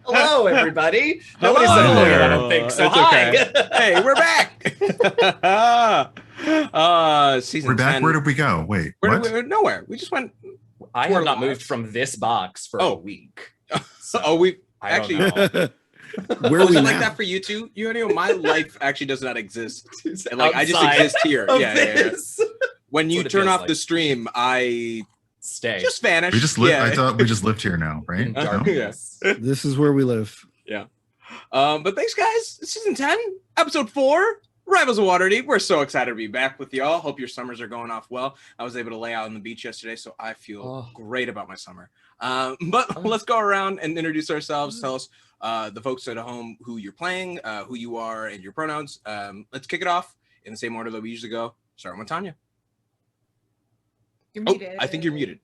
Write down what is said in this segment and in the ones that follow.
Hello, everybody. Hello. Nobody's familiar, I don't think. So It's hi. okay. Hey, we're back. Season We're back. 10. Where did we go? Wait, We're what? nowhere. We just went. I have not moved from this box for a week. So we I actually. don't know. Where are Was we it now? like that for you too? Eugenio, my life actually does not exist. Like I just Outside exist here. of Yeah. this. When you what it turn feels off like. the stream, I Stay. just vanish. We just lived. Yeah. I thought we just lived here now, right? In No? darkness. This is where we live. But thanks, guys. Season 10, episode 4, Rivals of Waterdeep. We're so excited to be back with y'all. Hope your summers are going off well. I was able to lay out on the beach yesterday, so I feel great about my summer. But let's go around and introduce ourselves. Tell us, the folks at home, who you're playing, who you are, and your pronouns. Let's kick it off in the same order that we usually go. Starting with Tanya. You're muted. I think you're muted.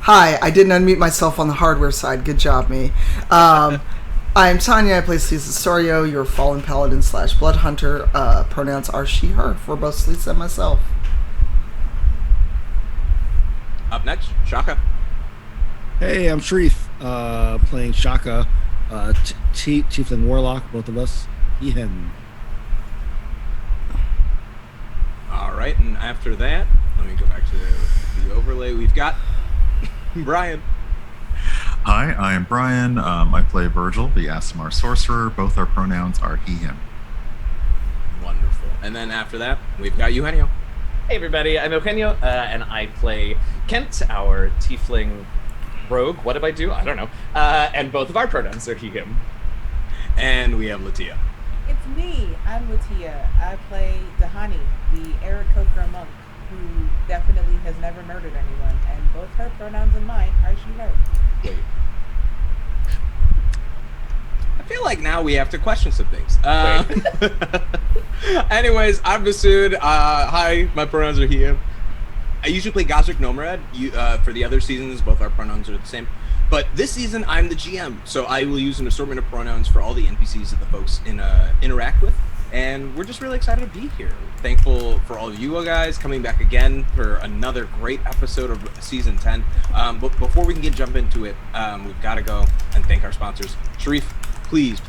Hi, I didn't unmute myself on the hardware side. Good job, me. I'm Tanya. I play Selise Sorio, your fallen paladin / blood hunter. Pronouns are she, her for both Selise and myself. Up next, Shaka. Hey, I'm Shareef, playing Shaka, Tiefling Warlock, both of us. He, him. All right, and after that, let me go back to the overlay. We've got Brian. Hi, I am Brian. I play Virgil, the Aasimar sorcerer. Both our pronouns are he, him. Wonderful. And then after that, we've got Eugenio. Hey, everybody. I'm Eugenio, and I play Kent, our tiefling rogue. What did I do? I don't know. And both of our pronouns are he, him. And we have LaTia. It's me. I'm LaTia. I play Dahani, the Aarakocra monk, who definitely has never murdered anyone, and both her pronouns and mine are she, her. Wait. I feel like now we have to question some things. Anyways, I'm Masood. Hi, my pronouns are he, him. I usually play Gazrick Nomrad. For the other seasons, both our pronouns are the same. But this season, I'm the GM, so I will use an assortment of pronouns for all the NPCs that the folks interact with. And we're just really excited to be here. Thankful for all of you guys coming back again for another great episode of season 10. But before we can jump into it, we've got to go and thank our sponsors. Shareef, please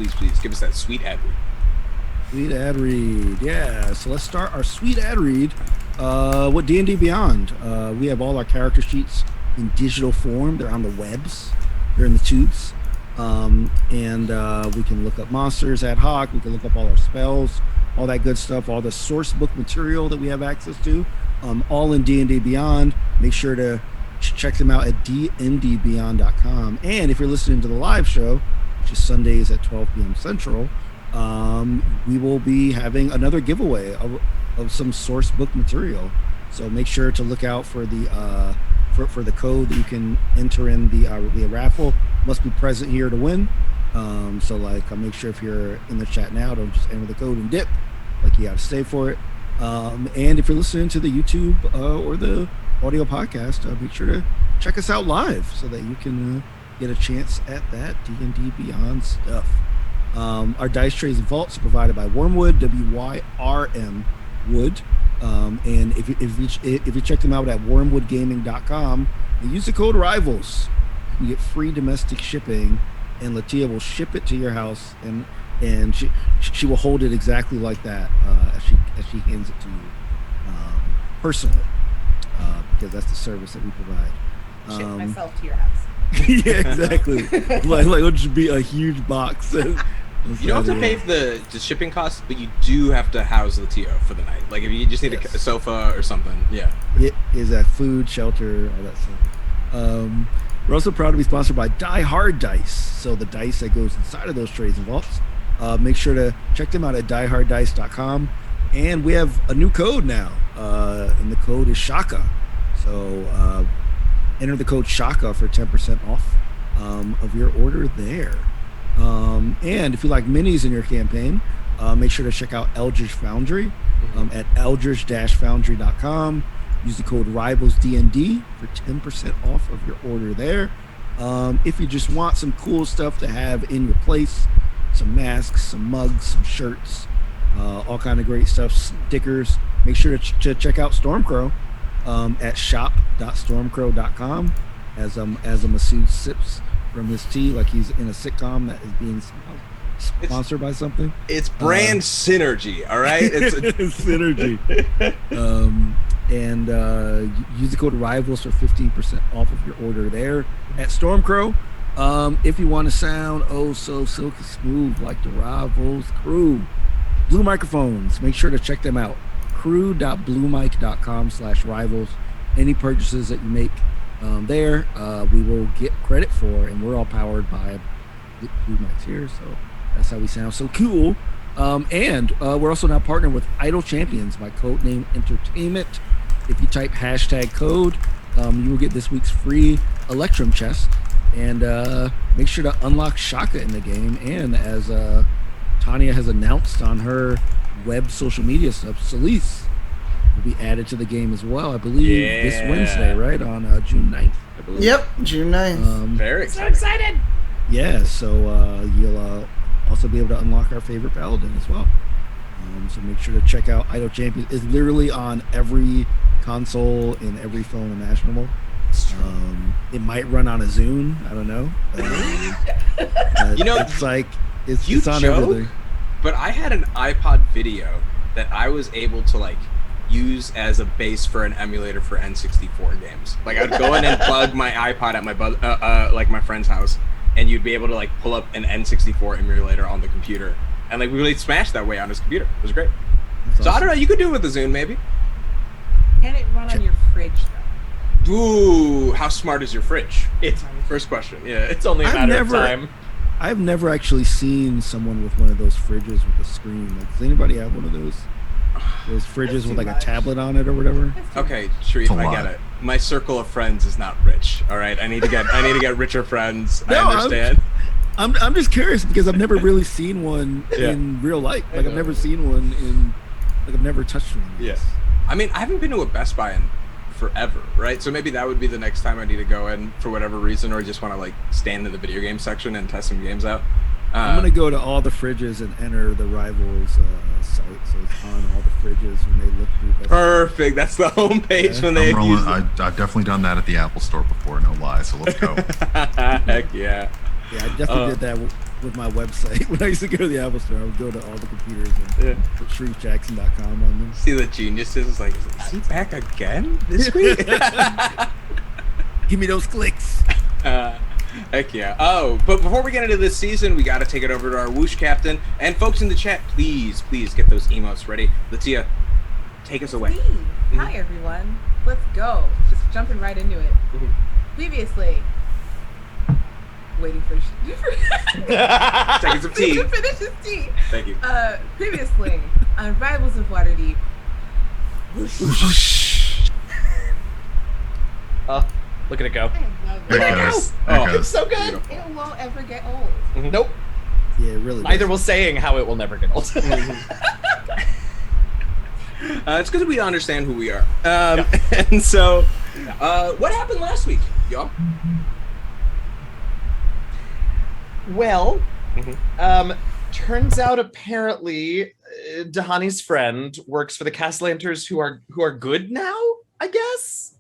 give us that sweet ad read. Sweet ad read. Yeah, so let's start our sweet ad read with D&D Beyond. We have all our character sheets in digital form. They're on the webs. They're in the tubes. And we can look up monsters ad hoc. We can look up all our spells, all that good stuff, all the source book material that we have access to, all in D&D Beyond. Make sure to check them out at dndbeyond.com. And if you're listening to the live show, which is Sundays at 12 p.m. Central, we will be having another giveaway of some source book material. So make sure to look out for the for the code that you can enter in the raffle. Must be present here to win. So like, make sure if you're in the chat now, don't just enter the code and dip. Like, you got to stay for it. And if you're listening to the YouTube or the audio podcast, make sure to check us out live so that you can get a chance at that D&D Beyond stuff. Our dice trays and vaults are provided by Wyrmwood, W-Y-R-M Wood. And if you check them out at wyrmwoodgaming.com, you use the code RIVALS, you get free domestic shipping, and LaTia will ship it to your house, and she will hold it exactly like that as she hands it to you personally, because that's the service that we provide. Ship myself to your house. Yeah, exactly. like it'll just be a huge box. You don't have to pay for the shipping costs, but you do have to house LaTia for the night. Like, if you just need a sofa or something, yeah. It is that food, shelter, all that stuff. We're also proud to be sponsored by Die Hard Dice. So the dice that goes inside of those trays and vaults. Make sure to check them out at dieharddice.com. And we have a new code now, and the code is Shaka. So enter the code Shaka for 10% off of your order there. And if you like minis in your campaign, make sure to check out Eldritch Foundry at eldritch-foundry.com. Use the code RIVALSDND for 10% off of your order there. If you just want some cool stuff to have in your place, some masks, some mugs, some shirts, all kind of great stuff, stickers, make sure to check out Stormcrow at shop.stormcrow.com as a Masood sips from his tea, like he's in a sitcom that is being sponsored by something. It's brand synergy, all right? It's synergy. And use the code RIVALS for 15% off of your order there at Stormcrow. If you want to sound so silky smooth like the Rivals crew, Blue Microphones, make sure to check them out. crew.bluemic.com/rivals. Any purchases that you make there, we will get credit for, and we're all powered by Blue Mics here, so that's how we sound so cool. And we're also now partnered with Idle Champions by Codename Entertainment. If you type #code, you will get this week's free Electrum chest. And make sure to unlock Shaka in the game. And as Tanya has announced on her web social media stuff, Selise will be added to the game as well, I believe, this Wednesday, right? On June 9th, I believe. Yep, June 9th. very So exciting. excited. Yeah, so you'll also be able to unlock our favorite paladin as well. So make sure to check out Idle Champions. It's literally on every console and every phone imaginable. It might run on a Zune. I don't know. You know, it's like it's You on joke, everything. but I had an iPod video that I was able to like use as a base for an emulator for N64 games. Like I'd go in and plug my iPod at my like my friend's house, and you'd be able to like pull up an N64 emulator on the computer, and like we really smashed that way on his computer. It was great. That's So I awesome. don't know. You could do it with the Zune, maybe. Can it run on your fridge though? Ooh, how smart is your fridge? It's First question. Yeah, it's only a I've matter never- of time. I've never actually seen someone with one of those fridges with a screen. Like, does anybody have one of those fridges with like a much. tablet on it or whatever? Okay, Shareef, It's a I lot. get it. My circle of friends is not rich. All right, I need to get richer friends. No, I understand. I'm just curious because I've never really seen one Yeah. in real life. I Like I've know. never seen one in like I've never touched one. Yeah. I mean, I haven't been to a Best Buy in forever, right? So maybe that would be the next time I need to go in for whatever reason, or just want to like stand in the video game section and test some games out. I'm gonna go to all the fridges and enter the Rivals site, so it's on all the fridges when they look through. Best Buy. Perfect. That's the homepage Yeah. when they I'm rolling. use I've definitely done that at the Apple Store before, no lie. So let's go. Heck yeah. Yeah, I definitely did that with my website. When I used to go to the Apple Store, I would go to all the computers and put ShareefJackson.com on them. See the geniuses is like, is he back again this week? Give me those clicks. Heck yeah. Oh, but before we get into this season, we got to take it over to our whoosh captain. And folks in the chat, please get those emotes ready. LaTia, take us away. Me. Hi everyone. Let's go. Just jumping right into it. Mhm. Previously, waiting for Taking some tea. to finish his tea. Thank you. Previously on Rivals of Waterdeep. Oh, look at it go. I love There it. it goes. Oh, There it goes. It's so good. Beautiful. It won't ever get old. Nope. Yeah, it really. Neither does. will saying how it will never get old. It's good that we understand who we are. And so, what happened last week, y'all? Well, Mhm. turns out apparently Dahani's friend works for the Castellanters who are good now, I guess.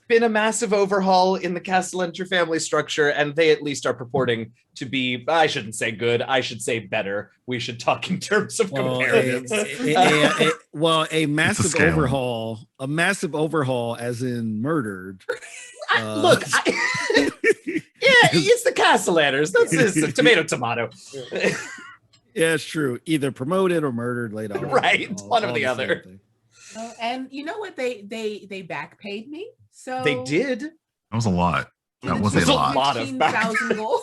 Been a massive overhaul in the Castellanter family structure, and they at least are purporting to be, I shouldn't say good, I should say better. We should talk in terms of Well, comparatives. a massive scale. overhaul. A massissive overhaul, as in murdered. Look, yeah, it's the Castellanters. That's it's tomato. Yeah, it's true. Either promoted or murdered later on. Right, one or the same other. thing. Oh, and you know what? They back paid me. So They did. That was a lot. That was There's a a lot. lot of back- 15,000 gold.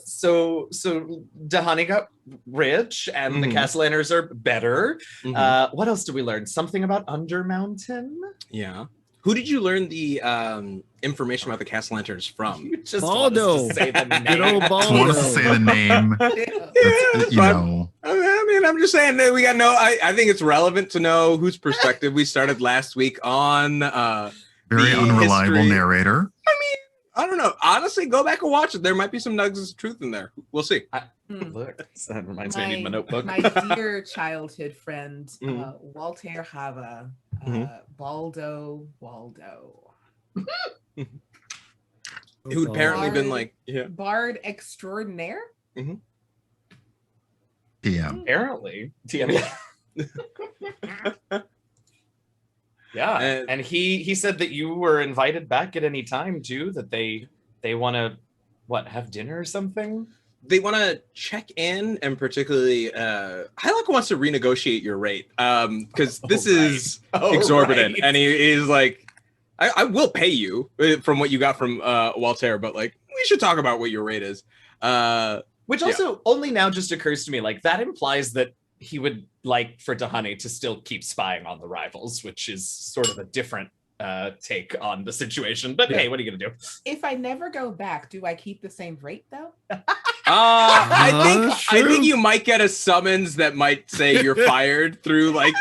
So Dahani got rich, and the Mhm. Castellanters are better. Mhm. What else did we learn? Something about Undermountain? Yeah. Who did you learn the information about the Castellanters from? You just Baldo. want us to say the Good name. old Just want Baldo. us to say the name. That's, you Fine. know, I mean, I'm just saying that we got I think it's relevant to know whose perspective we started last week on. very The unreliable history- narrator. I don't know. Honestly, go back and watch it. There might be some nuggets of truth in there. We'll see. Hmm. Look, that reminds me I need my notebook. My dear childhood friend, Walter Hava, Mhm. Baldo Waldo. Who'd apparently been Bard. like, Bard extraordinaire. PM. Apparently, TM. Yeah, and he said that you were invited back at any time too. That they want to have dinner or something. They want to check in, and particularly, Hylock wants to renegotiate your rate because this is exorbitant, and he's like, I will pay you from what you got from Walter, but like we should talk about what your rate is. Which also only now just occurs to me, like that implies that he would like for Dahani to still keep spying on the rivals, which is sort of a different take on the situation. But hey, what are you gonna do? If I never go back, do I keep the same rate though? I think you might get a summons that might say you're fired through like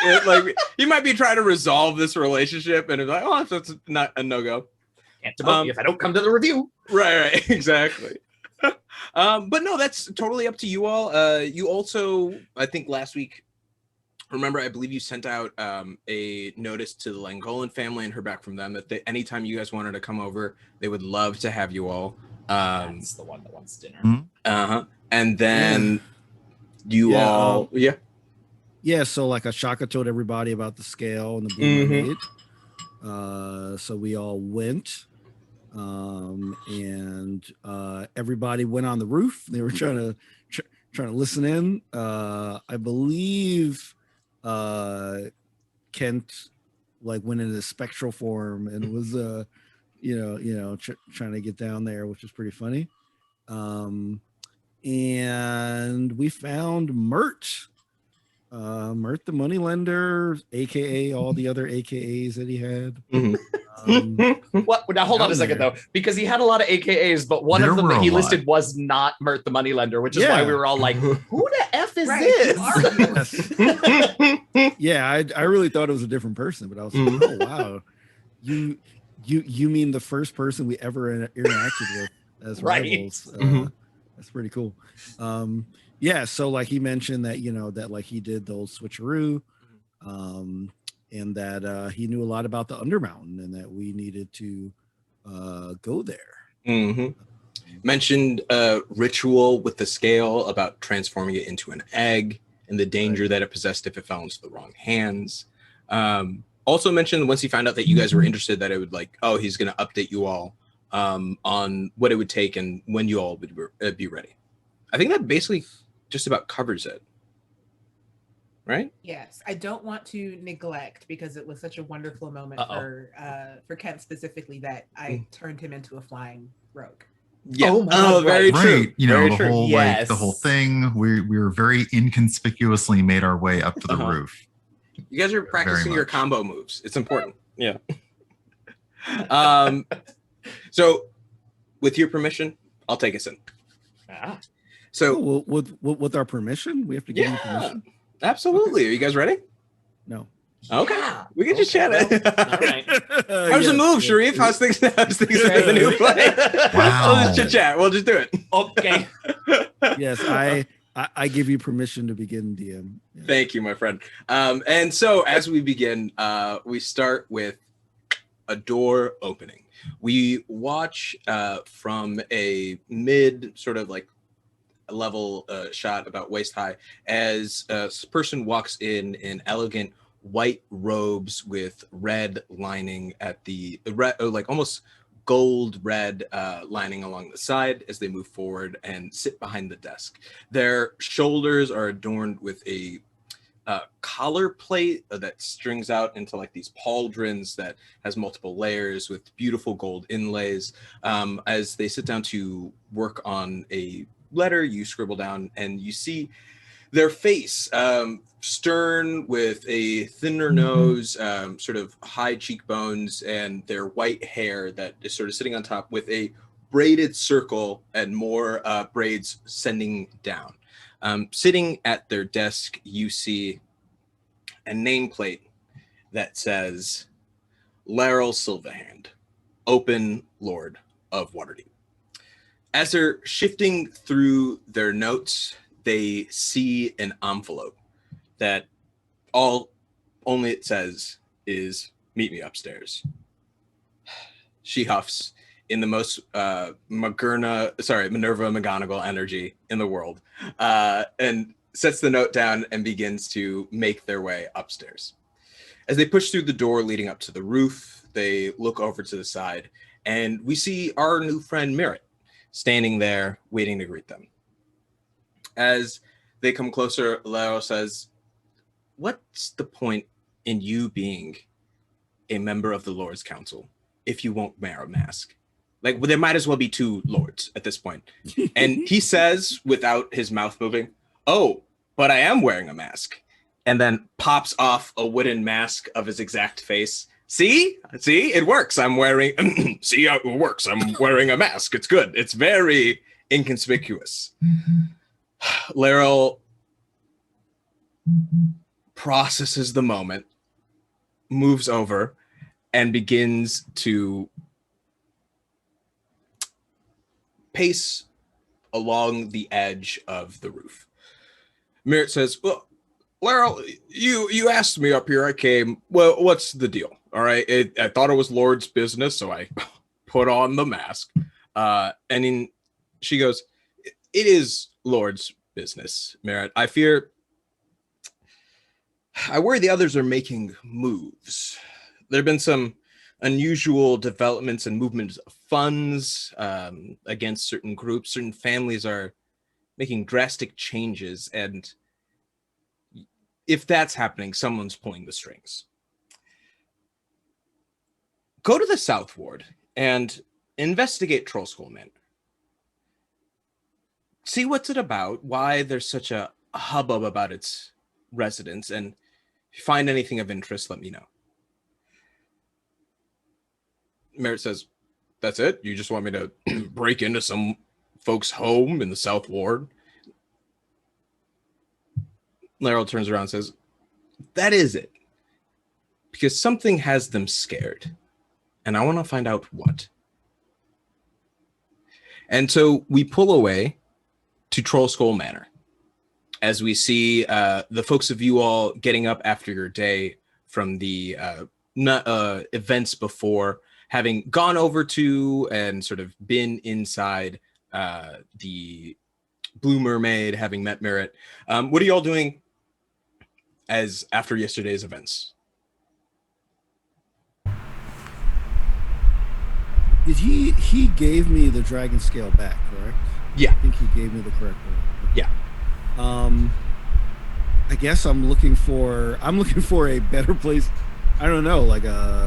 you might be trying to resolve this relationship, and it's like, oh, that's not a no-go. Can't demote me if I don't come to the review. Right, exactly. But no, that's totally up to you all. You also, I think last week, remember, I believe you sent out a notice to the Langolan family and heard back from them that anytime you guys wanted to come over, they would love to have you all. That's the one that wants dinner. And then you all, Yeah, so like Ashaka told everybody about the scale and the Blue Mermaid. So we all went. And everybody went on the roof. They were trying to listen in. I believe Kent like went into spectral form and was trying to get down there, which was pretty funny. And we found Mert the moneylender, aka all the other AKAs that he had. What? Now hold on a second though, because he had a lot of AKAs, but one of them that he listed was not Mert the moneylender, which is why we were all like, "Who the f is this?" Yeah, I really thought it was a different person, but I was like, "Oh wow, you mean the first person we ever interacted with as rivals?" That's pretty cool. Yeah, so like he mentioned that that like he did the old switcheroo. And that he knew a lot about the Undermountain and that we needed to go there. Mentioned a ritual with the scale about transforming it into an egg and the danger that it possessed if it fell into the wrong hands. Also mentioned once he found out that you guys were interested that it would he's going to update you all on what it would take and when you all would be ready. I think that basically just about covers it. Right? Yes, I don't want to neglect because it was such a wonderful moment for Kent specifically that I turned him into a flying rogue. Yeah. Very true. The whole the whole thing. We were very inconspicuously made our way up to the roof. You guys are practicing your combo moves. It's important. Yeah. So, with your permission, I'll take us in. So, with our permission, we have to give you permission. Absolutely. Are you guys ready? No. Okay. We can just chat it. All right. How's the move, Shareef? How's things in the new play? Wow. We'll just chit chat. We'll just do it. Okay. Yes, I give you permission to begin, DM. Yeah. Thank you, my friend. And so as we begin, we start with a door opening. We watch from a mid sort of like level shot about waist high as a person walks in elegant white robes with red lining at the red, like almost gold red lining along the side as they move forward and sit behind the desk. Their shoulders are adorned with a collar plate that strings out into like these pauldrons that has multiple layers with beautiful gold inlays. As they sit down to work on a letter, you scribble down and you see their face, stern with a thinner nose, sort of high cheekbones, and their white hair that is sort of sitting on top with a braided circle and more braids sending down. Sitting at their desk, you see a nameplate that says Laryl Silverhand, Open Lord of Waterdeep. As they're shifting through their notes, they see an envelope that only it says is meet me upstairs. She huffs in the most Minerva McGonagall energy in the world, and sets the note down and begins to make their way upstairs. As they push through the door leading up to the roof, they look over to the side, and we see our new friend Merritt standing there waiting to greet them. As they come closer, Lero says, "What's the point in you being a member of the Lord's Council if you won't wear a mask? Like, well, there might as well be two lords at this point." And he says, without his mouth moving, "Oh, but I am wearing a mask." And then pops off a wooden mask of his exact face. See, it works. I'm wearing, see how it works. I'm wearing a mask. It's good. It's very inconspicuous. Laryl processes the moment, moves over, and begins to pace along the edge of the roof. Merritt says, "Well, Laryl, you asked me up here. I came. Well, what's the deal? All right. I thought it was Lord's business, so I put on the mask." And she goes, "It is Lord's business, Merritt. I worry the others are making moves. There have been some unusual developments and movements of funds against certain groups. Certain families are making drastic changes, and if that's happening, someone's pulling the strings. Go to the South Ward and investigate Trollskull Manor. See what's it about, why there's such a hubbub about its residents, and if you find anything of interest, let me know." Merritt says, "That's it? You just want me to break into some folks' home in the South Ward?" Laryl turns around and says, "That is it. Because something has them scared. And I want to find out what." And so we pull away to Trollskull Manor as we see the folks of you all getting up after your day from the events before, having gone over to and sort of been inside the Blue Mermaid, having met Merritt. What are you all doing as after yesterday's events? He gave me the dragon scale back, correct? Yeah. I think he gave me the correct one. Yeah. I guess I'm looking for a better place. I don't know, like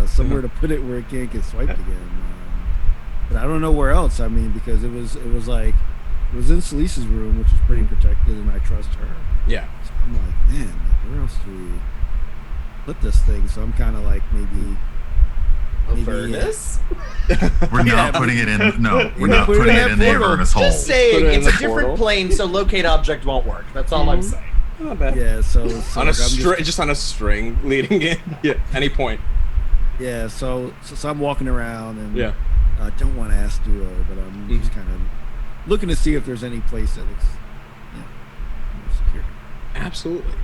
somewhere to put it where it can't get swiped again. But I don't know where else. I mean, because it was in Selise's room, which is pretty protected, and I trust her. Yeah. So I'm like, man, where else do we put this thing? So I'm kind of like maybe Avernus? We're not putting it in. No, we're not putting it in the Avernus hole. Just saying, Put it in it's a the different portal. plane, so locate object won't work. That's all I'm saying. Not bad. Yeah, so On a like, just on a string leading in. Yeah. Any point. Yeah, so I'm walking around and Yeah. don't want to ask Duo, but I'm just kind of looking to see if there's any place that looks more secure. Absolutely.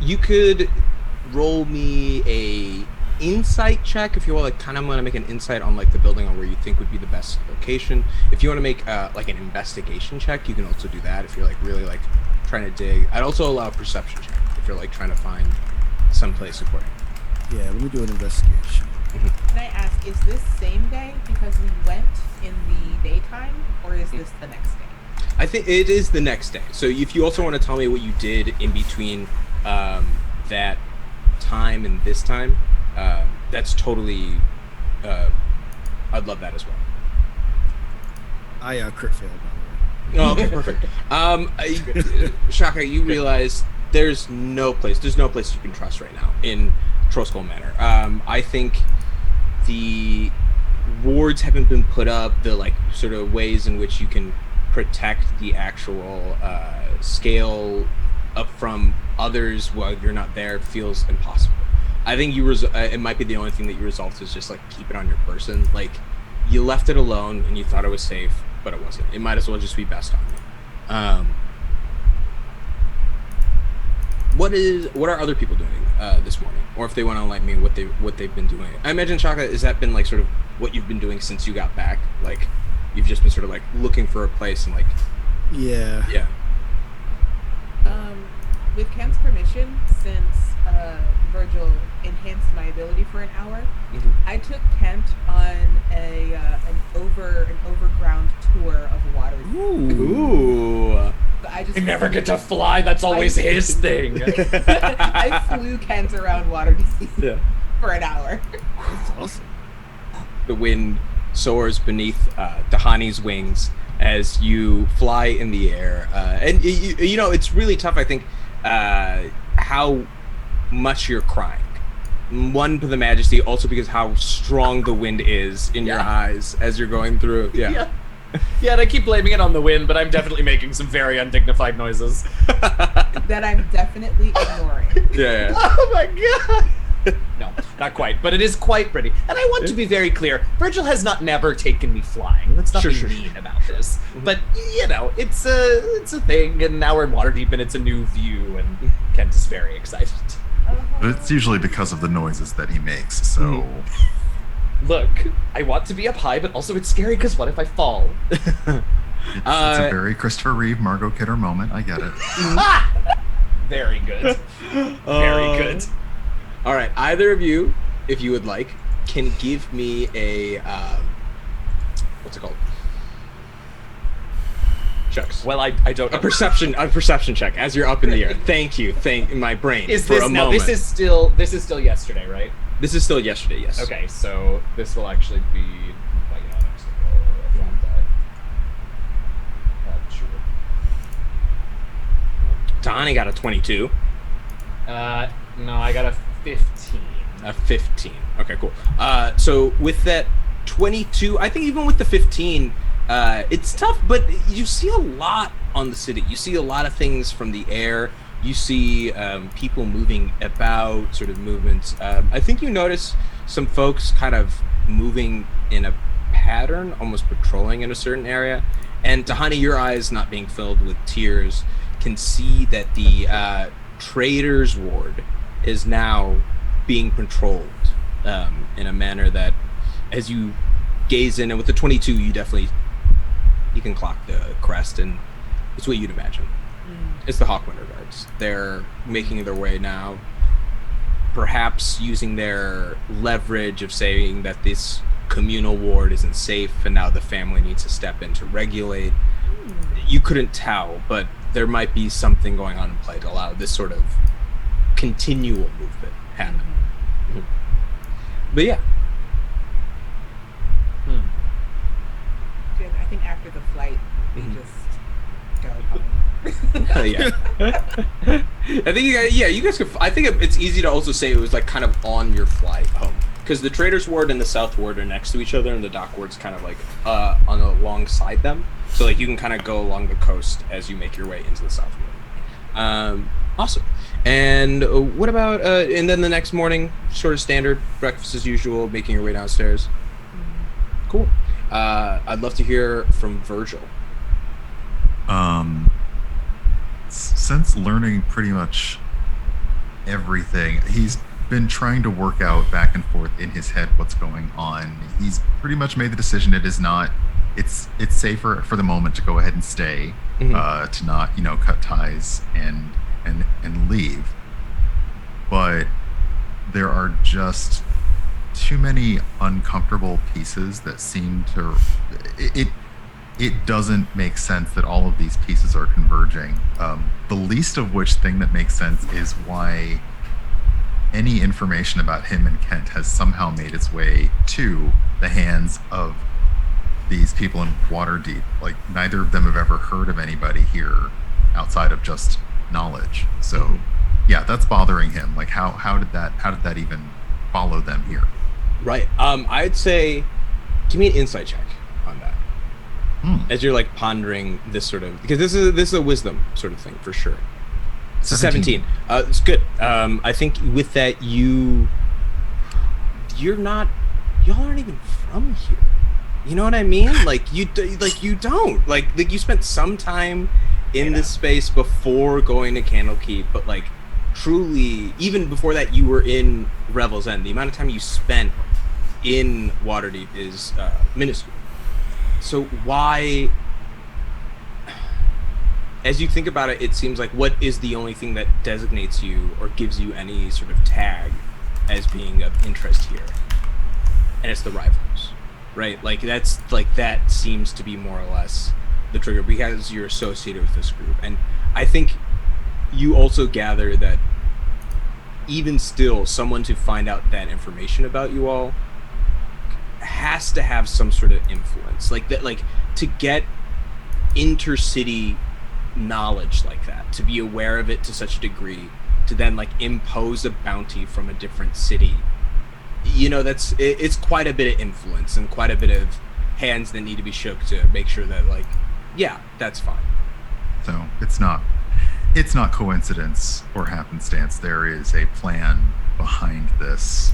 You could roll me a insight check if you want, like, kind of want to make an insight on like the building on where you think would be the best location. If you want to make like an investigation check, you can also do that if you're like really like trying to dig. I'd also allow a perception check if you're like trying to find some place according. Yeah, let me do an investigation. Can I ask, is this same day because we went in the daytime, or is this the next day? I think it is the next day. So if you also want to tell me what you did in between that time and this time, that's totally, I'd love that as well. I crit failed, by the way. Oh, okay, perfect. Shaka, you realize there's no place you can trust right now in Trollskull Manor. I think the wards haven't been put up, the like sort of ways in which you can protect the actual scale up from others while you're not there feels impossible. I think it might be the only thing that you resolved is just like keep it on your person. Like you left it alone and you thought it was safe, but it wasn't. It might as well just be best on you. What are other people doing this morning, or if they want to enlighten me what they've been doing. I imagine, Shaka, has that been like sort of what you've been doing since you got back? Like, you've just been sort of like looking for a place and like. Yeah. With Kent's permission, since Virgil enhanced my ability for an hour, I took Kent on an overground tour of Waterdeep. Ooh. So I just I never get to fly. That's always his thing. I flew Kent around Waterdeep for an hour. That's awesome. The wind soars beneath Dahani's wings as you fly in the air, and you know it's really tough. I think how much you're crying. One, for the majesty, also because how strong the wind is in your eyes as you're going through. Yeah, and I keep blaming it on the wind, but I'm definitely making some very undignified noises. That I'm definitely ignoring. Yeah. Oh my god! No, not quite, but it is quite pretty. And I want to be very clear, Virgil has never taken me flying. Let's not be mean about this. But, you know, it's a thing, and now we're in Waterdeep, and it's a new view, and Kent is very excited. But it's usually because of the noises that he makes, so... Look, I want to be up high, but also it's scary, because what if I fall? It's a very Christopher Reeve, Margot Kidder moment, I get it. Very good. Very good. All right, either of you, if you would like, can give me a what's it called? Shucks. Well, I don't know. A perception check as you're up in the air. Thank you. Thank my brain. Is for this a now? moment. This is still yesterday, right? This is still yesterday. Yes. Okay, so this will actually be. Well, you know, I'm just gonna roll a flat die. Sure. Tanya got a 22. No, I got a 15. A 15. Okay, cool. So with that 22, I think even with the 15, it's tough, but you see a lot on the city. You see a lot of things from the air. You see people moving about, sort of movements. I think you notice some folks kind of moving in a pattern, almost patrolling in a certain area. And Tahani, your eyes not being filled with tears, can see that the Trader's Ward is now being patrolled in a manner that, as you gaze in, and with the 22, you can clock the crest, and it's what you'd imagine. It's the Hawkwinter Guards. They're making their way now, perhaps using their leverage of saying that this communal ward isn't safe, and now the family needs to step in to regulate. You couldn't tell, but there might be something going on in play to allow this sort of continual movement happen. But yeah. Good. I think after the flight, we just go home. Yeah. I think you guys could. I think it's easy to also say it was like kind of on your flight home, because the Traders Ward and the South Ward are next to each other, and the Dock Ward's kind of like on alongside them. So like you can kind of go along the coast as you make your way into the South Ward. Awesome. And what about and then the next morning, sort of standard breakfast as usual, making your way downstairs. Cool. I'd love to hear from Virgil. Since learning pretty much everything, he's been trying to work out back and forth in his head what's going on. He's pretty much made the decision it's safer for the moment to go ahead and stay, to not, cut ties and leave. But there are just too many uncomfortable pieces that seem to it doesn't make sense that all of these pieces are converging. The least of which thing that makes sense is why any information about him and Kent has somehow made its way to the hands of these people in Waterdeep. Like, neither of them have ever heard of anybody here outside of just knowledge. So yeah, that's bothering him. Like, how did that even follow them here? Right. I'd say give me an insight check on that. As you're like pondering this sort of, because this is a wisdom sort of thing for sure. It's a 17. It's good. I think with that y'all aren't even from here. You know what I mean? Like you don't like you spent some time in this space before going to Candlekeep, but like truly, even before that, you were in Revel's End. The amount of time you spent in Waterdeep is minuscule. So why, as you think about it, it seems like what is the only thing that designates you or gives you any sort of tag as being of interest here? And it's the rivals, right? Like that seems to be more or less the trigger because you're associated with this group. And I think you also gather that even still, someone to find out that information about you all has to have some sort of influence, like that, like to get intercity knowledge like that, to be aware of it to such a degree, to then like impose a bounty from a different city. You know, it's quite a bit of influence and quite a bit of hands that need to be shook to make sure that, like, yeah, that's fine. So it's not coincidence or happenstance. There is a plan behind this,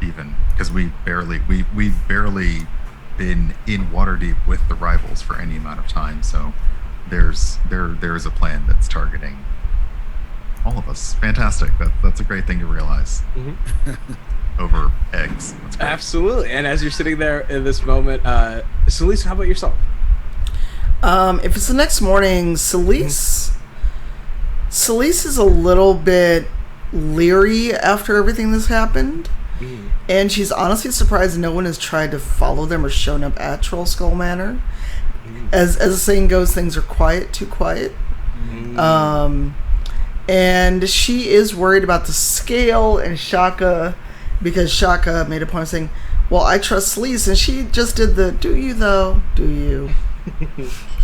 even because we've barely been in Waterdeep with the rivals for any amount of time. So there's a plan that's targeting all of us. Fantastic. That's a great thing to realize. Over eggs. That's great. Absolutely. And as you're sitting there in this moment, Selise, how about yourself? If it's the next morning, Selise is a little bit leery after everything that's happened. And she's honestly surprised no one has tried to follow them or shown up at Troll Skull Manor. As the saying goes, things are quiet, too quiet. And she is worried about the scale and Shaka, because Shaka made a point of saying, well, I trust Selise, and she just did the, do you though? Do you?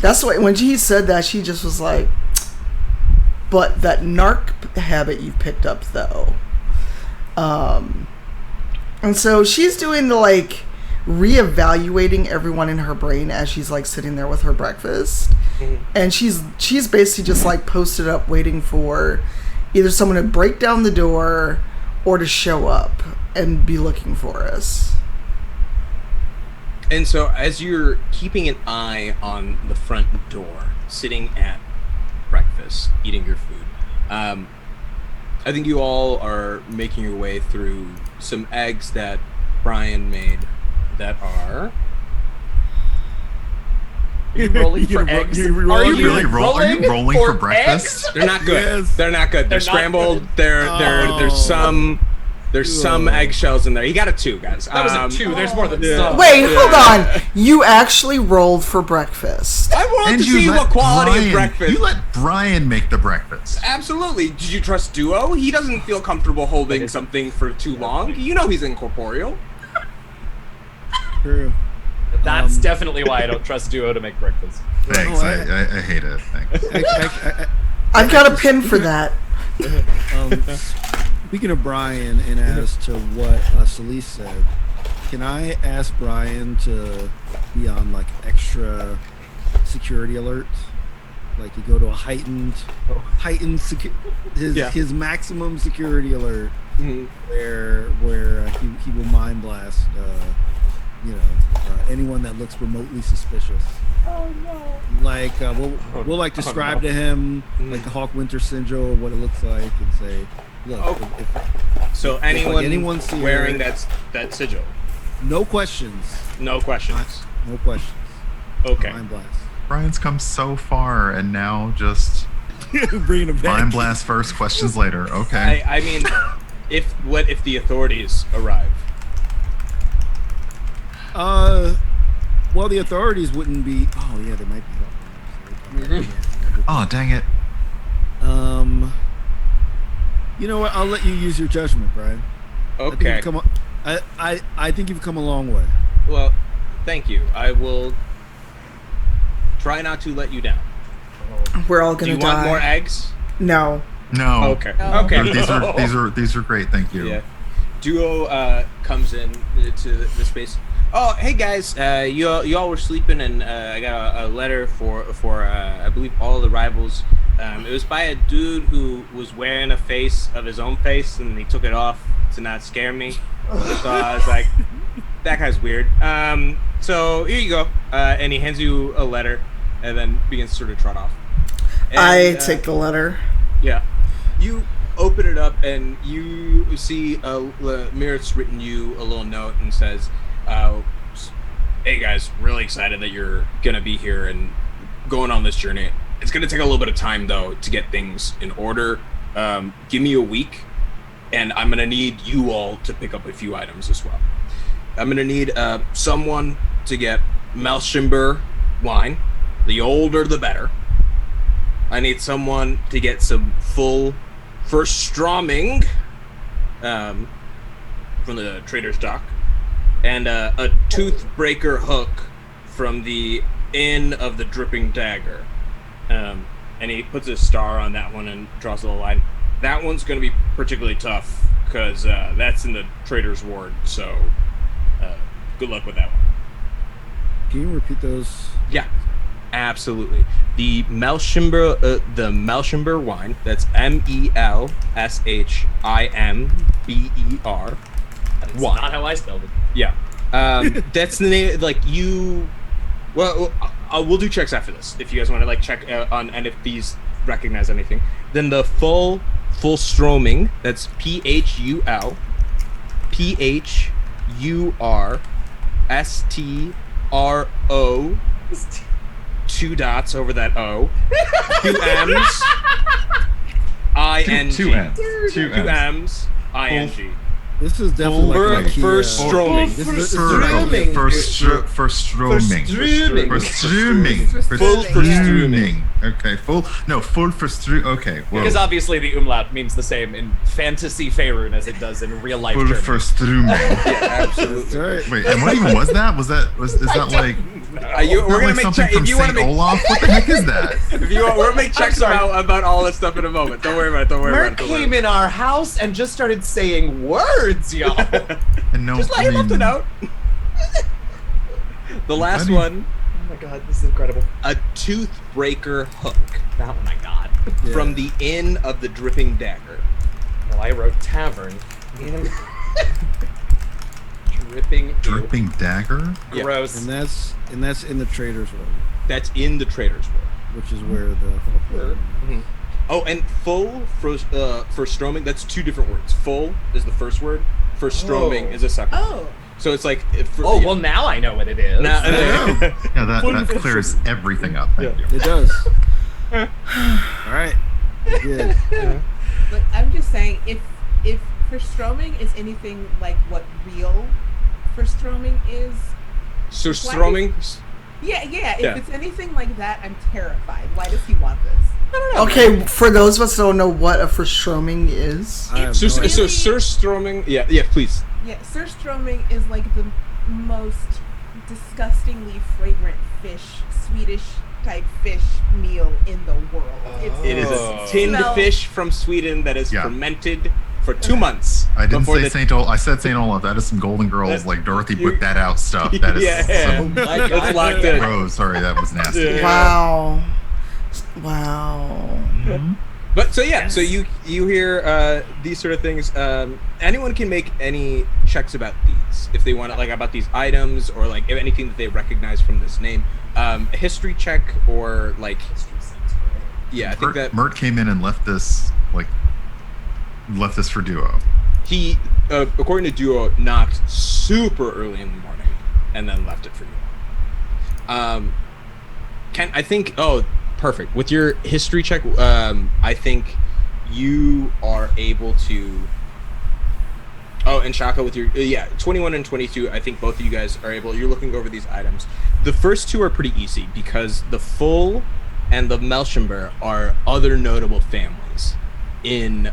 That's the way, when he said that, she just was like, but that narc habit you've picked up though. And so she's doing the, like, reevaluating everyone in her brain as she's, like, sitting there with her breakfast. And she's basically just, like, posted up waiting for either someone to break down the door or to show up and be looking for us. And so as you're keeping an eye on the front door, sitting at breakfast, eating your food, I think you all are making your way through some eggs that Brian made that are... Are you rolling for eggs? Are you really rolling for breakfast? They're not good. Yes. They're not good. They're scrambled. There's some eggshells in there. You got a 2, guys. That was a 2. There's more than some. Wait, hold on. You actually rolled for breakfast. I wanted to see what quality of breakfast. You let Brian make the breakfast. Absolutely. Did you trust Duo? He doesn't feel comfortable holding something for too long. You know he's incorporeal. True. That's definitely why I don't trust Duo to make breakfast. Thanks. I hate it. Thanks. I've got a pin for that. Speaking of Brian, and as to what Selise said, can I ask Brian to be on, like, extra security alerts? Like, you go to a heightened his maximum security alert, where he will mind blast anyone that looks remotely suspicious. Oh no! Like we'll like describe to him like the Hawk Winter Sigil, what it looks like, and say, look. So anyone's wearing that sigil? No questions. No questions. No questions. Okay. Mind blast. Brian's come so far, and now just bringing him back. mind blast first, questions later. Okay. I mean, if the authorities arrive? Well, the authorities wouldn't be. Oh yeah, they might be. Oh dang it. You know what? I'll let you use your judgment, Brian. Okay. I think you've come a long way. Well, thank you. I will try not to let you down. We're all gonna die. Do you want more eggs? No. No. Okay. No. Okay. These are great. Thank you. Yeah. Duo comes in to the space. Oh, hey guys, you all were sleeping, and I got a letter for I believe all the rivals. It was by a dude who was wearing a face of his own face, and he took it off to not scare me. So I was like, that guy's weird. So here you go, and he hands you a letter, and then begins to sort of trot off. And, I take the letter. Yeah, you open it up, and you see Mirit's written you a little note and says, "Hey guys, really excited that you're gonna be here and going on this journey. It's gonna take a little bit of time though to get things in order. Give me a week, and I'm gonna need you all to pick up a few items as well. I'm gonna need someone to get Melchimber wine. The older, the better. I need someone to get some full Verstroming from the trader's dock, and a toothbreaker hook from the Inn of the Dripping Dagger." And he puts a star on that one and draws a little line. That one's going to be particularly tough because that's in the trader's ward. So good luck with that one. Can you repeat those? Yeah, absolutely. The Melchimber wine. That's Melshimber. That's Wine. not how I spelled it. Yeah. That's the name. Like you. Well, we'll do checks after this if you guys want to like check on and if these recognize anything. Then the full stroming. That's PHUL. PHURSTRO. 2 dots over that O. 2 M's. ING. Two M's. 2 M's. ING. This is definitely like IKEA. First stroming. This is Stroming. Full verstroming. Okay, full verstroming. Okay, whoa. Because obviously the umlaut means the same in fantasy Faerun as it does in real life Full German. verstroming. Yeah, absolutely. That's right. Wait, and what even was that? Is that like We're gonna like make something checks from if you want to Saint make. Olaf? What the heck is that? If you want, we're gonna make checks about all this stuff in a moment. Don't worry about it. Don't worry Merc about it. came in our house and just started saying words, y'all. And no, Just let him up the note. The last one, Oh my god, this is incredible. a toothbreaker hook That one I got. Yeah. from the Inn of the Dripping Dagger. Well, I wrote tavern. Dripping dagger. Yeah. Gross. And that's in the trader's ward, That's in the trader's ward. which is where the whole Oh, and full for stroming. That's 2 different words. Full is the first word. For stroming is a second. Oh. So it's like. well, now I know what it is. Now, Yeah, that clears everything up. Thank you. It does. All right. Good. But I'm just saying, if Verstroming is anything like what real Verstroming is, So stroming. yeah. If Yeah. it's anything like that, I'm terrified. Why does he want this? I don't know. Okay, for those of us who don't know what a verstroming is. I have So no idea. Sir Stroming. Yeah, please. Yeah, Surströmming is like the most disgustingly fragrant Swedish type fish meal in the world. It is a tinned Smell. fish from Sweden that is Yeah. fermented for 2 months. I didn't before say the- Saint Olaf. I said Saint Olaf. That is some Golden Girls like Dorothy put that out stuff. That is Yeah. some It's locked in. gross. Sorry, that was nasty. Yeah. Wow. But so you hear these sort of things. Anyone can make any checks about these if they want to, like about these items or like if anything that they recognize from this name. A history check or like yeah, I think that Mert came in and left this for Duo. he, according to Duo, knocked super early in the morning and then left it for you. I think? Oh, perfect. With your history check, I think you are able to. Oh, and Shaka with your 21 and 22. I think both of you guys are able. You're looking over these items. The first 2 are pretty easy because the Full and the Melchimber are other notable families in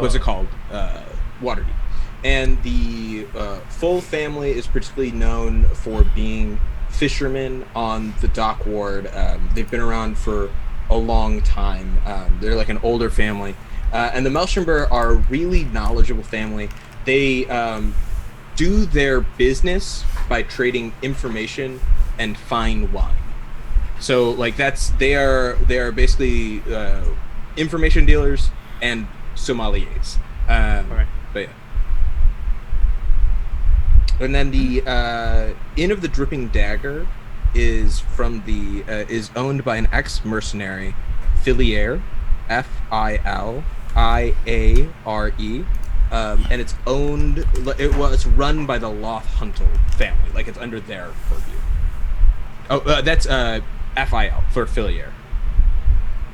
what's it called, Waterdeep. And the Full family is particularly known for being fishermen on the dock ward. They've been around for a long time. They're like an older family. And the Melchimber are a really knowledgeable family. They do their business by trading information and fine wine. So like they are basically information dealers and sommeliers. Alright. But yeah. And then the Inn of the Dripping Dagger is is owned by an ex-mercenary, Filiere, Filiere, and it's owned. It's run by the Lothhuntel family. Like it's under their purview. Oh, that's FIL for Filier.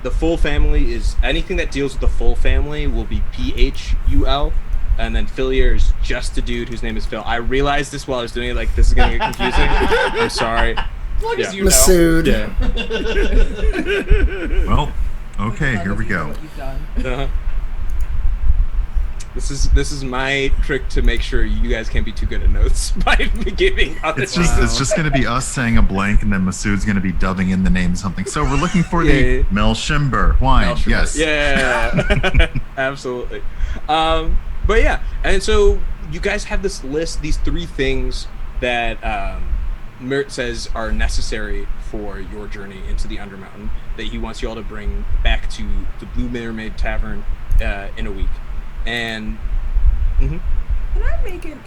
The full family is anything that deals with the full family will be PHUL, and then Filier is just a dude whose name is Phil. I realized this while I was doing it. Like this is gonna get confusing. I'm sorry. As long as you Masood. Yeah. Well, okay, here we go. What you've done. Uh-huh. This is my trick to make sure you guys can't be too good at notes by giving. It's just going to be us saying a blank, and then Masood's going to be dubbing in the name of something. So we're looking for the Melshimber wine. Melshimber. Yes. Yeah. Absolutely. But yeah, and so you guys have this list, these 3 things that Mert says are necessary for your journey into the Undermountain that he wants you all to bring back to the Blue Mermaid Tavern in a week. And Can I make an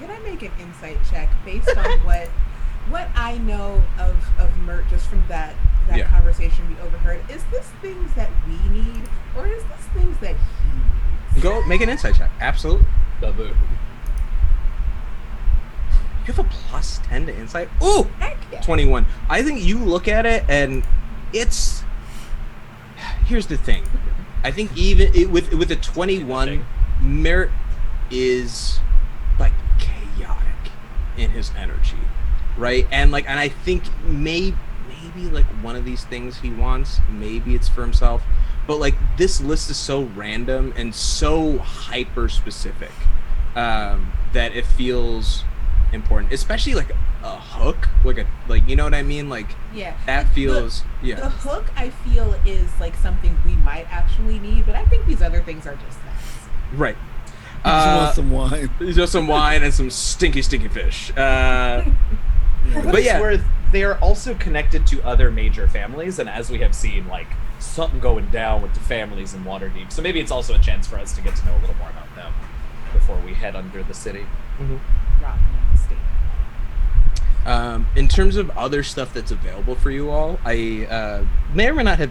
insight check based on what I know of Mert just from that conversation we overheard? Is this things that we need, or is this things that he needs? go make an insight check. Absolutely. Baboon. You have a plus 10 to insight. Ooh, Heck yeah. 21. I think you look at it and it's. Here's the thing. I think even with a 21, Merit is like chaotic in his energy, right? And I think maybe like one of these things he wants, maybe it's for himself, but like this list is so random and so hyper specific that it feels important, especially like a hook, like you know what I mean, like Yeah. that feels The hook I feel is like something we might actually need, but I think these other things are just nice. right. Just want some wine. Just some wine and some stinky fish. For what But it's yeah. worth, they are also connected to other major families, and as we have seen, like something going down with the families in Waterdeep. So maybe it's also a chance for us to get to know a little more about them before we head under the city. Rotten in the state. In terms of other stuff that's available for you all, I may or may not have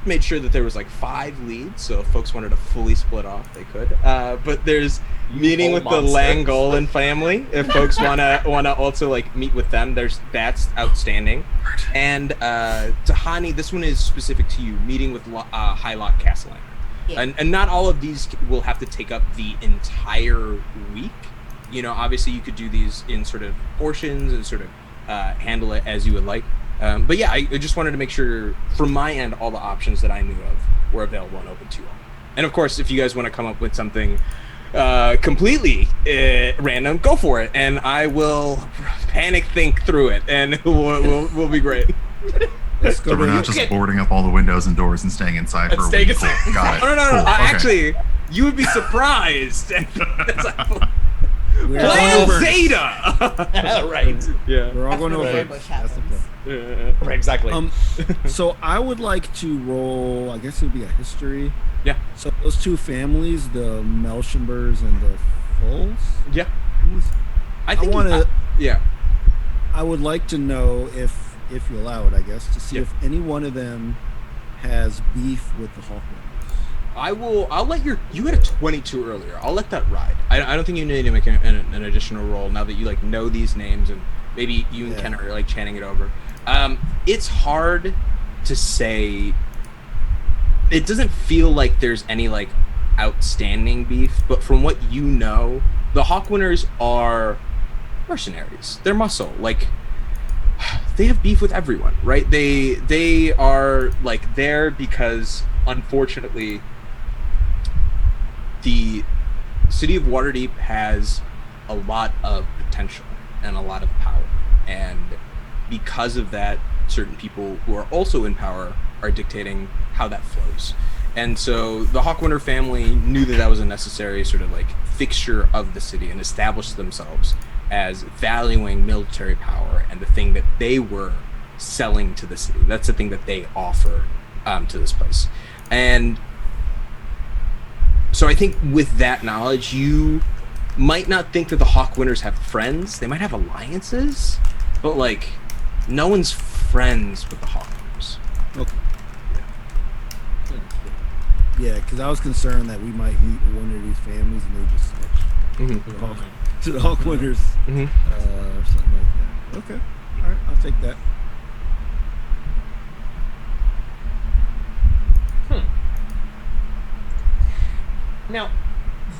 made sure that there was like 5 leads, so if folks wanted to fully split off, they could. But there's meeting with the Langolan family. If folks wanna also like meet with them, that's outstanding. And Tahani, this one is specific to you. Meeting with Highlock Castellan. Yeah. And not all of these will have to take up the entire week. You know, obviously you could do these in sort of portions and sort of handle it as you would like. But yeah, I just wanted to make sure from my end all the options that I knew of were available and open to you all. And of course, if you guys want to come up with something completely random, go for it, and I will panic think through it, and we'll be great. Let's go So we're to not just boarding up all the windows and doors and staying inside for a staying week. inside. Cool. Got it. No. Cool. Okay. Actually, you would be surprised. We're all Plan going over. Zeta. Right. Yeah. We're all going That's where over. the ambush That's the happens. plan. Right, exactly. So I would like to roll. I guess it would be a history. Yeah. So those 2 families, the Melshimbers and the Fulls. Yeah. I think want to. Yeah. I would like to know if you allow it. I guess to see Yeah. if any one of them has beef with the Hawkwinners. I'll let you had a 22 earlier. I'll let that ride. I don't think you need to make an additional roll now that you like know these names and maybe you and Ken are like chanting it over. It's hard to say. It doesn't feel like there's any like outstanding beef, but from what you know, the Hawkwinners are mercenaries. They're muscle. Like they have beef with everyone, right? They are like there because unfortunately the city of Waterdeep has a lot of potential and a lot of power, and because of that, certain people who are also in power are dictating how that flows. And so the Hawkwinter family knew that was a necessary sort of like fixture of the city and established themselves as valuing military power and the thing that they were selling to the city. That's the thing that they offer to this place. And so I think with that knowledge, you might not think that the Hawkwinters have friends. They might have alliances, but like no one's friends with the Hawkwinters. Okay. Yeah, because I was concerned that we might meet one of these families and they just switch to the Hawkwinders or something like that. Okay, all right, I'll take that. Now,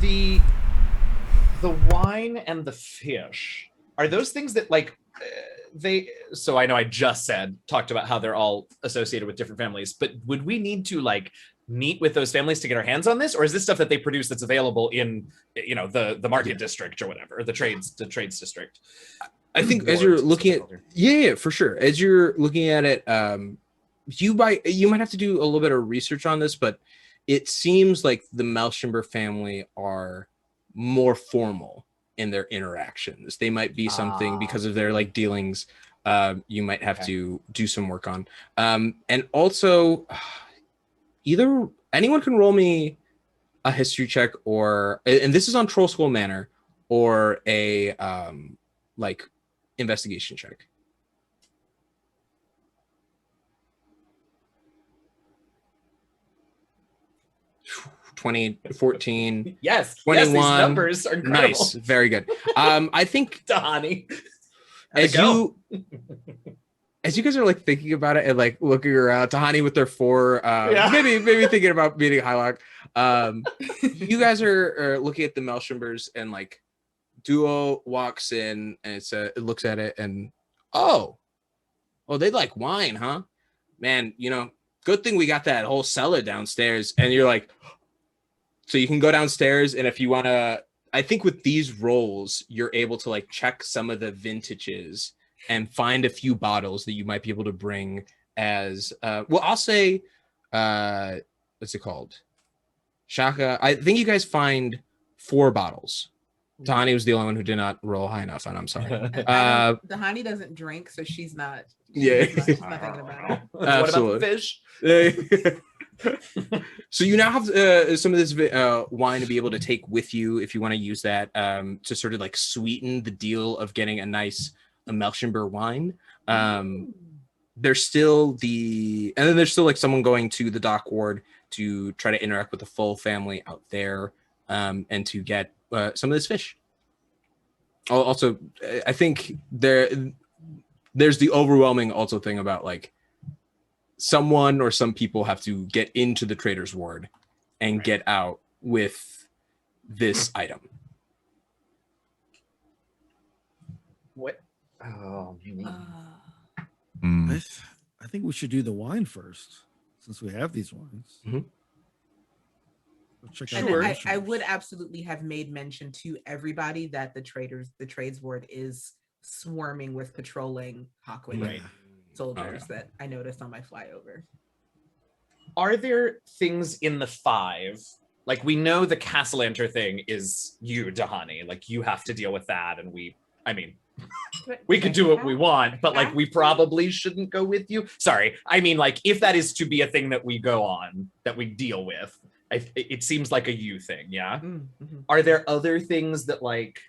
the wine and the fish, are those things that like so I know I just talked about how they're all associated with different families, but would we need to like meet with those families to get our hands on this, or is this stuff that they produce that's available in the market district or whatever, or the trades district? I think as you're looking at for sure, as you're looking at it, you might have to do a little bit of research on this, but it seems like the Melchember family are more formal in their interactions. They might be something because of their like dealings you might have to do some work on. And also either anyone can roll me a history check, or, and this is on Troll School Manor, or a like investigation check. $20, $14, yes, 21. Yes, these numbers are incredible. Nice, very good. I think Dahani, as you guys are like thinking about it and like looking around, Tahani with their 4, maybe thinking about meeting Hylock. You guys are looking at the Melchembers, and like Duo walks in and it looks at it and oh, they like wine, huh? Man, good thing we got that whole cellar downstairs. And you're like, so you can go downstairs, and if you want to, I think with these rolls, you're able to like check some of the vintages and find a few bottles that you might be able to bring as, I'll say, what's it called? Shaka. I think you guys find 4 bottles. Tahani was the only one who did not roll high enough, and I'm sorry. Dahani doesn't drink, so she's not. She's not thinking about it. What about the fish? So you now have some of this wine to be able to take with you if you want to use that to sort of like sweeten the deal of getting a nice Melchember wine. There's still and then there's still like someone going to the dock ward to try to interact with the full family out there and to get some of this fish. Also, I think there's the overwhelming also thing about like someone or some people have to get into the trader's ward and get out with this item. What? Oh, I think we should do the wine first, since we have these wines. Mm-hmm. Check And out I would absolutely have made mention to everybody that the trades ward is swarming with patrolling Hawkwind soldiers that I noticed on my flyover. Are there things in the 5? Like, we know the Castellanter thing is you, Dahani. Like, you have to deal with that, and we could do what we want, but like, we probably shouldn't go with you. Sorry, I mean, like, if that is to be a thing that we go on, that we deal with, it seems like a you thing, yeah? Mm-hmm. Are there other things that like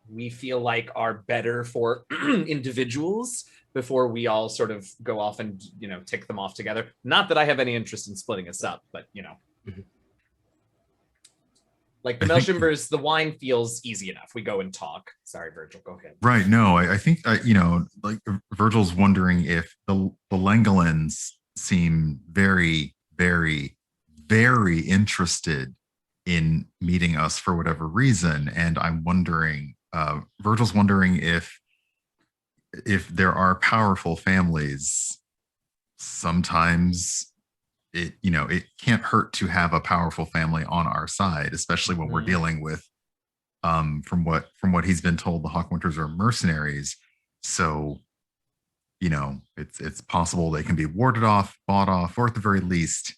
we feel like are better for individuals before we all sort of go off and tick them off together? Not that I have any interest in splitting us up, but like the Melchembers, the wine feels easy enough. We go and talk. Sorry, Virgil, go ahead. Right. No, I think like Virgil's wondering if the Langolins seem very, very, very interested in meeting us for whatever reason, and I'm wondering, Virgil's wondering if there are powerful families. Sometimes it can't hurt to have a powerful family on our side, especially when we're dealing with from what he's been told, the Hawkwinters are mercenaries. So it's possible they can be warded off, bought off, or at the very least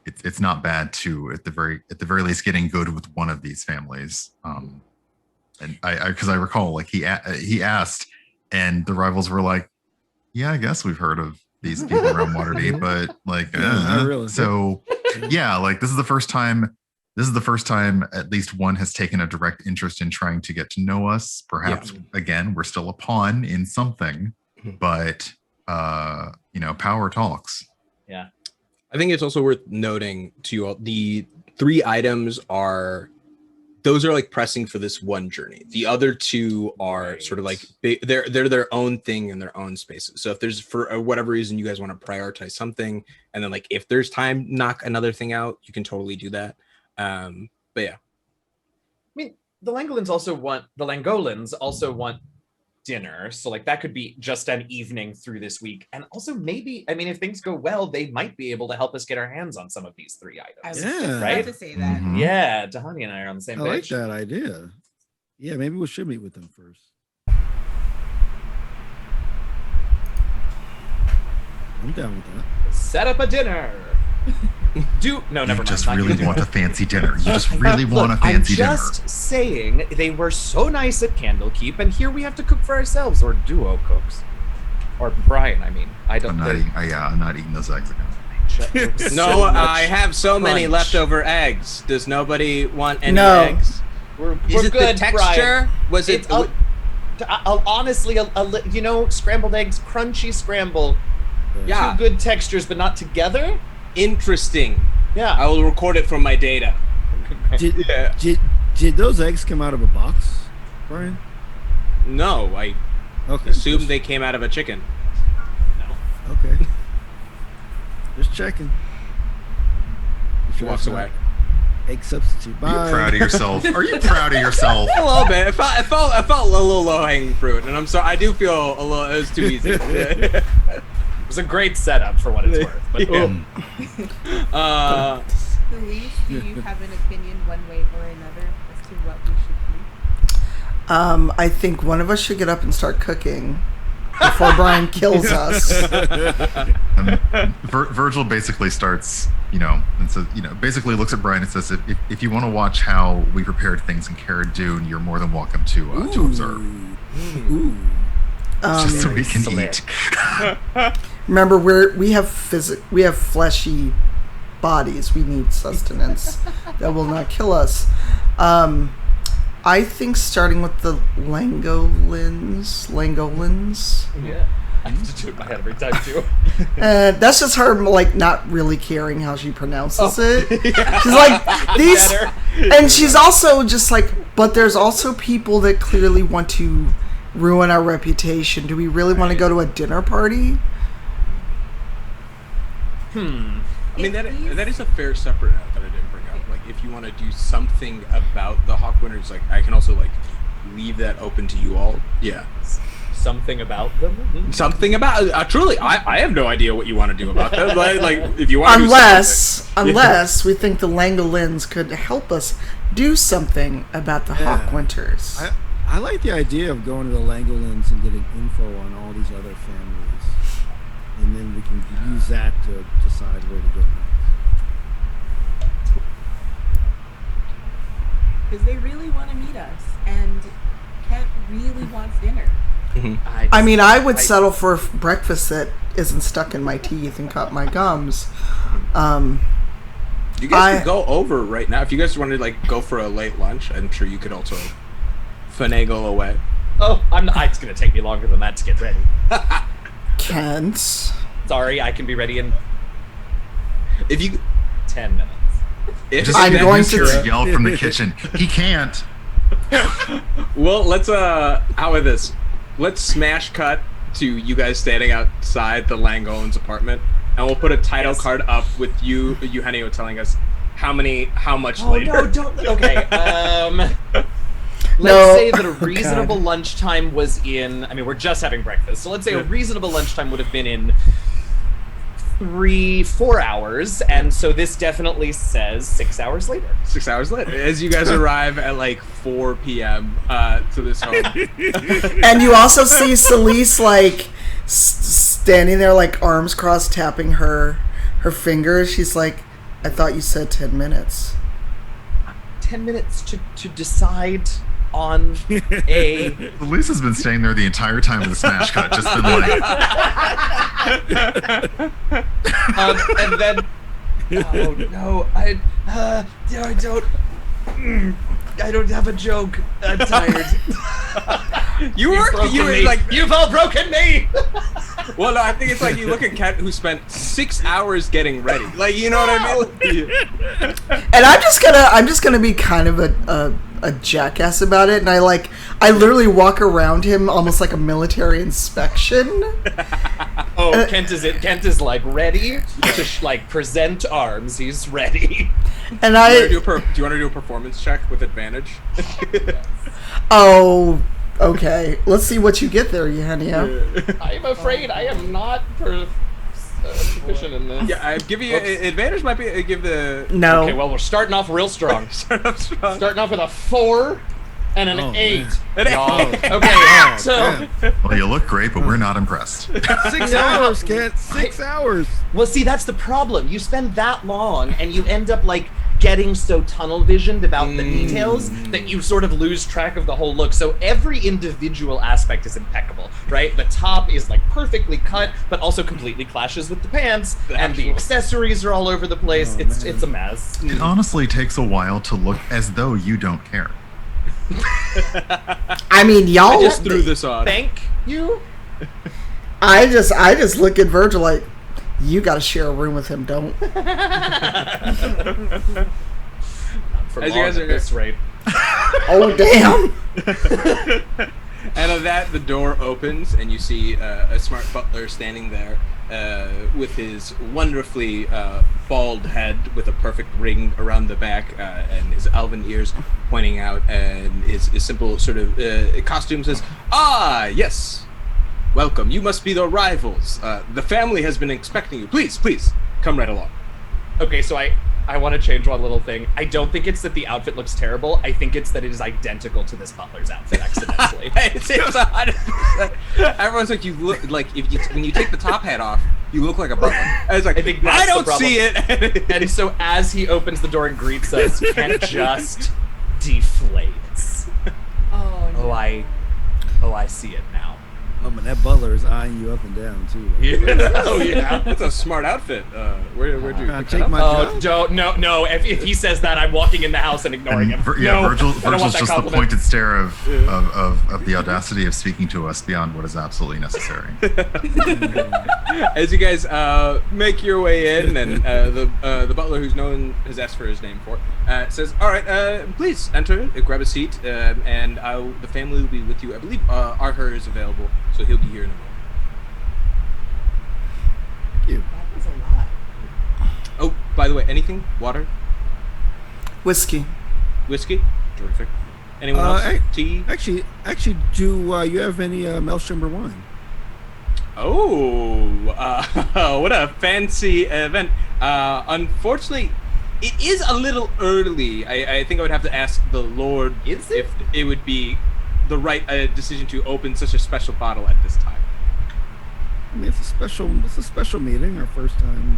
it's not bad to at the very least getting good with one of these families. And I because I recall like he asked, and the rivals were like, yeah, I guess we've heard of these people around Waterdeep, but like not really. So yeah, like this is the first time at least one has taken a direct interest in trying to get to know us. Perhaps again, we're still a pawn in something, but power talks. Yeah. I think it's also worth noting to you all, the 3 items are like pressing for this one journey. The other 2 are sort of like they're their own thing in their own spaces. So if there's for whatever reason you guys want to prioritize something, and then like if there's time, knock another thing out, you can totally do that. But yeah, I mean, the Langolins also want dinner, so like that could be just an evening through this week. And also maybe, I mean, if things go well, they might be able to help us get our hands on some of these 3 items. I was Yeah. just about Right? to say that. Mhm. Yeah, Dahani and I are on the same I like page. that idea. Yeah, maybe we should meet with them first. I'm down with that. Set up a dinner. No, never You mind. just not really gonna want do a fancy dinner. You just really want a Look, fancy I'm just saying they were so nice at Candlekeep, and here we have to cook for ourselves, or duo cooks, or Brian. I mean, I don't. dinner. I'm not eating those eggs again. no, I have so many crunch. leftover eggs. Does nobody want any No. eggs? We're Is it good, the texture? Brian. Was it? It's I'll honestly, you know, scrambled eggs, crunchy scramble, Yeah, 2 good textures, but not together. interesting. Yeah. I will record it from my data. Did, Yeah. did those eggs come out of a box, Brian? No, I Okay. assumed just- they came out of a chicken. Okay. Just checking. She walks it's not away. Egg substitute. Are Bye. you proud of yourself? Are you proud of yourself? A little bit. I felt a little low hanging fruit, and I'm sorry. I do feel a little. It was too easy. It was a great setup for what it's worth. But Yeah. Selise, do you have an opinion one way or another as to what we should do? I think one of us should get up and start cooking before Brian kills us. Virgil basically starts, and says, basically looks at Brian and says, if you want to watch how we prepared things in Cara Dune, you're more than welcome to observe. Ooh. Just so we can Slick. eat. Remember, we have fleshy bodies. We need sustenance that will not kill us. I think starting with the Langolins. yeah, I have to do it in my head every time too. That's just her, like, not really caring how she pronounces it. She's like, these, Better. and she's also just like, but there's also people that clearly want to ruin our reputation. Do we really want to go to a dinner party? I mean, that is a fair separate note that I didn't bring up. Like, if you want to do something about the Hawk Winters, like, I can also, like, leave that open to you all. Yeah. Something about them. Something about, truly, I have no idea what you want to do about that. Like if you want to do something. Unless we think the Langolins could help us do something about the Hawk Winters. I like the idea of going to the Langolins and getting info on all these other families, and then we can use that to decide where to go next. Because they really want to meet us, and Kent really wants dinner. I mean, I would settle for breakfast that isn't stuck in my teeth and cut my gums. You guys could go over right now. If you guys wanted to, like, go for a late lunch, I'm sure you could also finagle away. Oh, it's gonna take me longer than that to get ready. Kent. Sorry, I can be ready in If you 10 minutes. If, I'm Then going you hear to- a yell from the kitchen. He can't. well, let's how about this? Let's smash cut to you guys standing outside the Langolins' apartment, and we'll put a title card up with Eugenio telling us how much later. No, don't. Okay. Let's No. say that a Oh, reasonable God. lunchtime was in. I mean, we're just having breakfast, so let's say a reasonable lunchtime would have been in 3-4 hours, and so this definitely says 6 hours later. 6 hours later, as you guys arrive at like 4 p.m. To this home. And you also see Selise, like, standing there, like, arms crossed, tapping her fingers. She's like, I thought you said 10 minutes. 10 minutes to decide on a. Lisa's been staying there the entire time of the smash cut, just been like, And then. Oh no! I don't have a joke. I'm tired. You were You've all broken me. Well, no, I think it's like you look at Kat, who spent 6 hours getting ready. Like, you know what I mean? And I'm just gonna be kind of a jackass about it, and I literally walk around him almost like a military inspection. Oh, Kent is like ready to like present arms. He's ready. And do you want to do a performance check with advantage? Oh, okay. Let's see what you get there, Eugenio. I'm afraid I am not proficient in this. Yeah, I give you advantage. Might be give the No. Okay, well we're starting off real strong. Starting off with a 4 and an 8. An 8. Okay, so Well, you look great, but we're not impressed. 6 hours, Kent. 6 hours. well, see, that's the problem. You spend that long, and you end up like getting so tunnel visioned about the details that you sort of lose track of the whole look. So every individual aspect is impeccable, right? The top is like perfectly cut, but also completely clashes with the pants, and the accessories are all over the place. It's a mess. It honestly takes a while to look as though you don't care. I mean, y'all. I just threw this on. Thank you. I just look at Virgil like, you got to share a room with him, don't? For As you guys at are- this rate. Oh, damn. And of that, the door opens, and you see a smart butler standing there with his wonderfully bald head with a perfect ring around the back and his elven ears pointing out, and his simple sort of costume says, "Ah, yes. Welcome. You must be the rivals. The family has been expecting you. Please, come right along." Okay, so I want to change one little thing. I don't think it's that the outfit looks terrible. I think it's that it is identical to this butler's outfit accidentally. It's 100%. Everyone's like, you look like when you take the top hat off, you look like a butler. I was like, I think that's I the don't problem. see it. And so as he opens the door and greets us, Kent just deflates. Oh no. Oh, I see it now. Oh, man, that butler is eyeing you up and down, too. Oh yeah. That's a smart outfit. Where'd you Can I pick take that up? my Oh, job? no. If he says that, I'm walking in the house and ignoring him. No, Virgil's I don't want that just the compliment. pointed stare of the audacity of speaking to us beyond what is absolutely necessary. As you guys make your way in, and the butler, who's known, has asked for his name for, says, "All right, please enter, grab a seat, and the family will be with you. I believe Arthur is available, so he'll be here in a moment." Thank you. That was a lot. Oh, by the way, anything? Water? Whiskey. Whiskey? Terrific. Anyone else? Tea? Actually, do you have any Maelstrom wine? Oh, what a fancy event. Unfortunately, it is a little early. I think I would have to ask the Lord Is it? if it would be the right decision to open such a special bottle at this time. I mean, it's a special meeting, our first time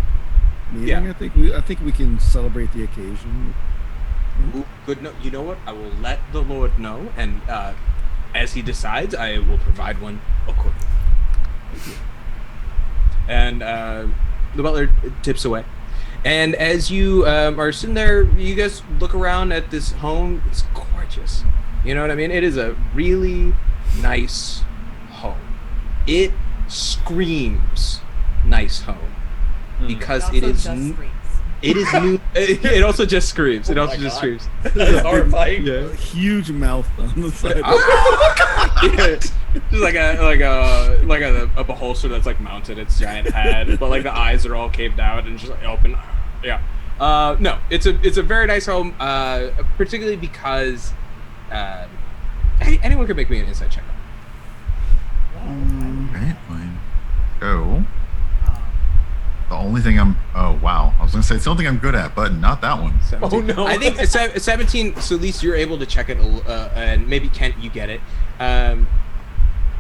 meeting. Yeah. I think we can celebrate the occasion. Ooh, good. No, you know what? I will let the Lord know, and as he decides, I will provide one accordingly. And the butler tips away. And as you are sitting there, you guys look around at this home. It's gorgeous. You know what I mean? It is a really nice home. It screams nice home because it is. It is new. It also just screams. It Oh also my just God. screams. That's horrifying. Yeah. A huge mouth on the side. Yeah. Just like a beholster that's like mounted its giant head, but like the eyes are all caved out and just like open. Yeah. No, it's a very nice home, particularly because anyone can make me an insight check. Right, fine. Go. The only thing oh wow, I was gonna say it's the only thing I'm good at, but not that one. 17. Oh, no. I think 17. So at least you're able to check it, and maybe Kent, you get it.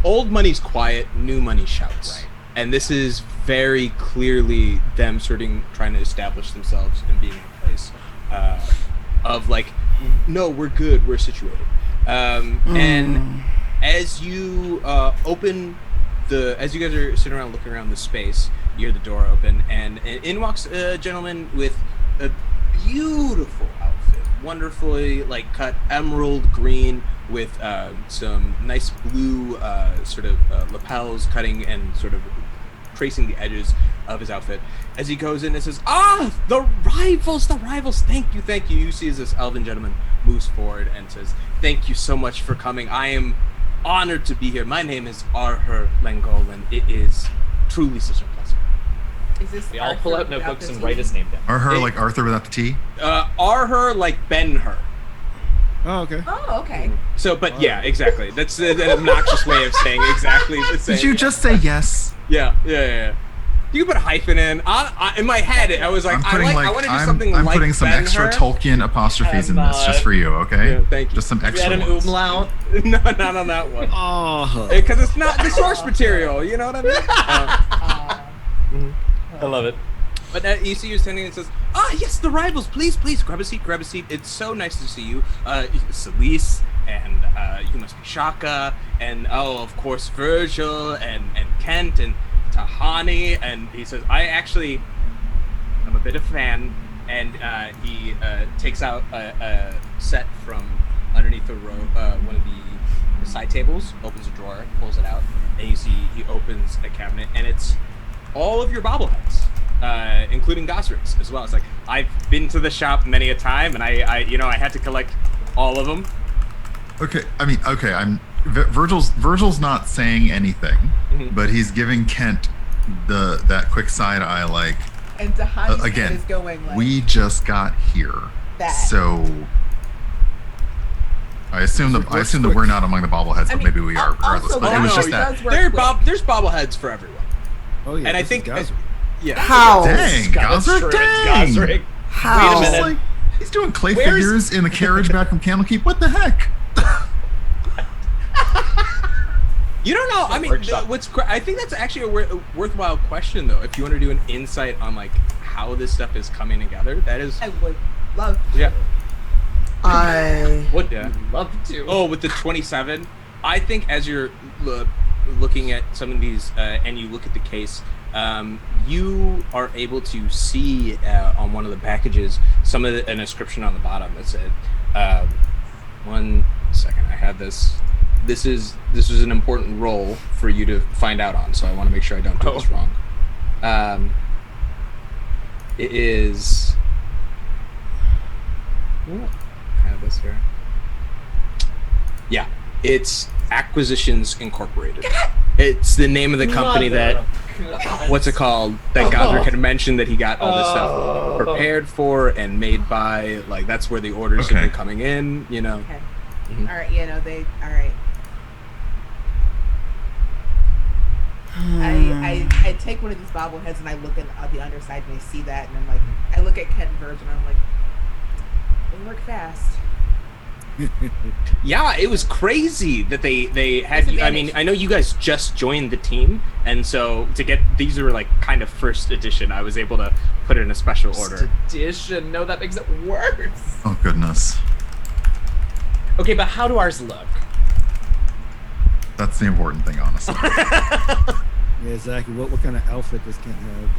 Old money's quiet, new money shouts. Right. And this is very clearly them trying to establish themselves and being in a place of like, no, we're good, we're situated. And as you as you guys are sitting around looking around the space, you hear the door open, and in walks a gentleman with a beautiful outfit, wonderfully like cut emerald green with some nice blue sort of lapels cutting and sort of tracing the edges of his outfit as he goes in and says, the rivals, thank you. You see as this elven gentleman moves forward and says, thank you so much for coming. I am honored to be here. My name is Arher Langolan. It is truly such a pleasure. Is this We all Arthur pull out without notebooks the and T? write his name down. Or her like Arthur without the T. Arher like Ben-Hur. Oh, okay. Oh, okay. So, but yeah, exactly. That's an obnoxious way of saying exactly the same. Did you just say yes? Yeah. You can put a hyphen in. In my head, I was like, I want to do something I'm like putting some Ben-Hur. extra Tolkien apostrophes in this just for you, okay? Yeah, thank you. Just some We extra had an ones. umlaut. No, not on that one. Oh. Because it's not the source material. You know what I mean? I love it. But you see you standing and says, yes, the rivals, please, grab a seat. It's so nice to see you. Selise, and you must be Shaka, and of course Virgil, and Kent, and Tahani. And he says, I'm a bit of a fan. And he takes out a set from underneath the one of the side tables, opens a drawer, pulls it out, and you see he opens a cabinet, and it's all of your bobbleheads. Including Gazrick's as well. It's like, I've been to the shop many a time, and I had to collect all of them. Okay, Virgil's not saying anything, but he's giving Kent that quick side eye, like, And Dahani's again, is going like we just got here, that. so I assume that we're not among the bobbleheads, but maybe we are regardless. Also, But it was just does that. work There's bobbleheads for everyone. Oh yeah. And I this think, is Gazrick. yeah. How? Dang, That's Gazrick, true, dang. it's Gazrick. How? Wait a minute. Like, he's doing clay Where's- figures in the carriage back from Candlekeep. What the heck? You don't know. I mean, Workshop. I think that's actually a worthwhile question, though. If you want to do an insight on like how this stuff is coming together, that is. I would love to. Yeah. Would Yeah. love to. Oh, with the 27, I think as you're looking at some of these and you look at the case, you are able to see on one of the packages an inscription on the bottom that said, 1 second, I had this. This is an important role for you to find out on, so I want to make sure I don't do this wrong. It is. I have this here. Yeah, it's Acquisitions Incorporated. It's the name of the company that. What's it called? That Gazrick had mentioned that he got all this stuff prepared for and made by. Like, that's where the orders have been coming in. You know. Okay. Mhm. All right. All right. I take one of these bobbleheads and I look at the underside and I see that and I'm like, I look at Kent and Virgil and I'm like, they work fast. Yeah, it was crazy that they had you. I mean, I know you guys just joined the team, and so to get these were like kind of first edition. I was able to put it in a special order. Edition. No, that makes it worse. Oh goodness, Okay, but how do ours look? that's the important thing, honestly. Yeah, exactly. What kind of outfit does Kent have?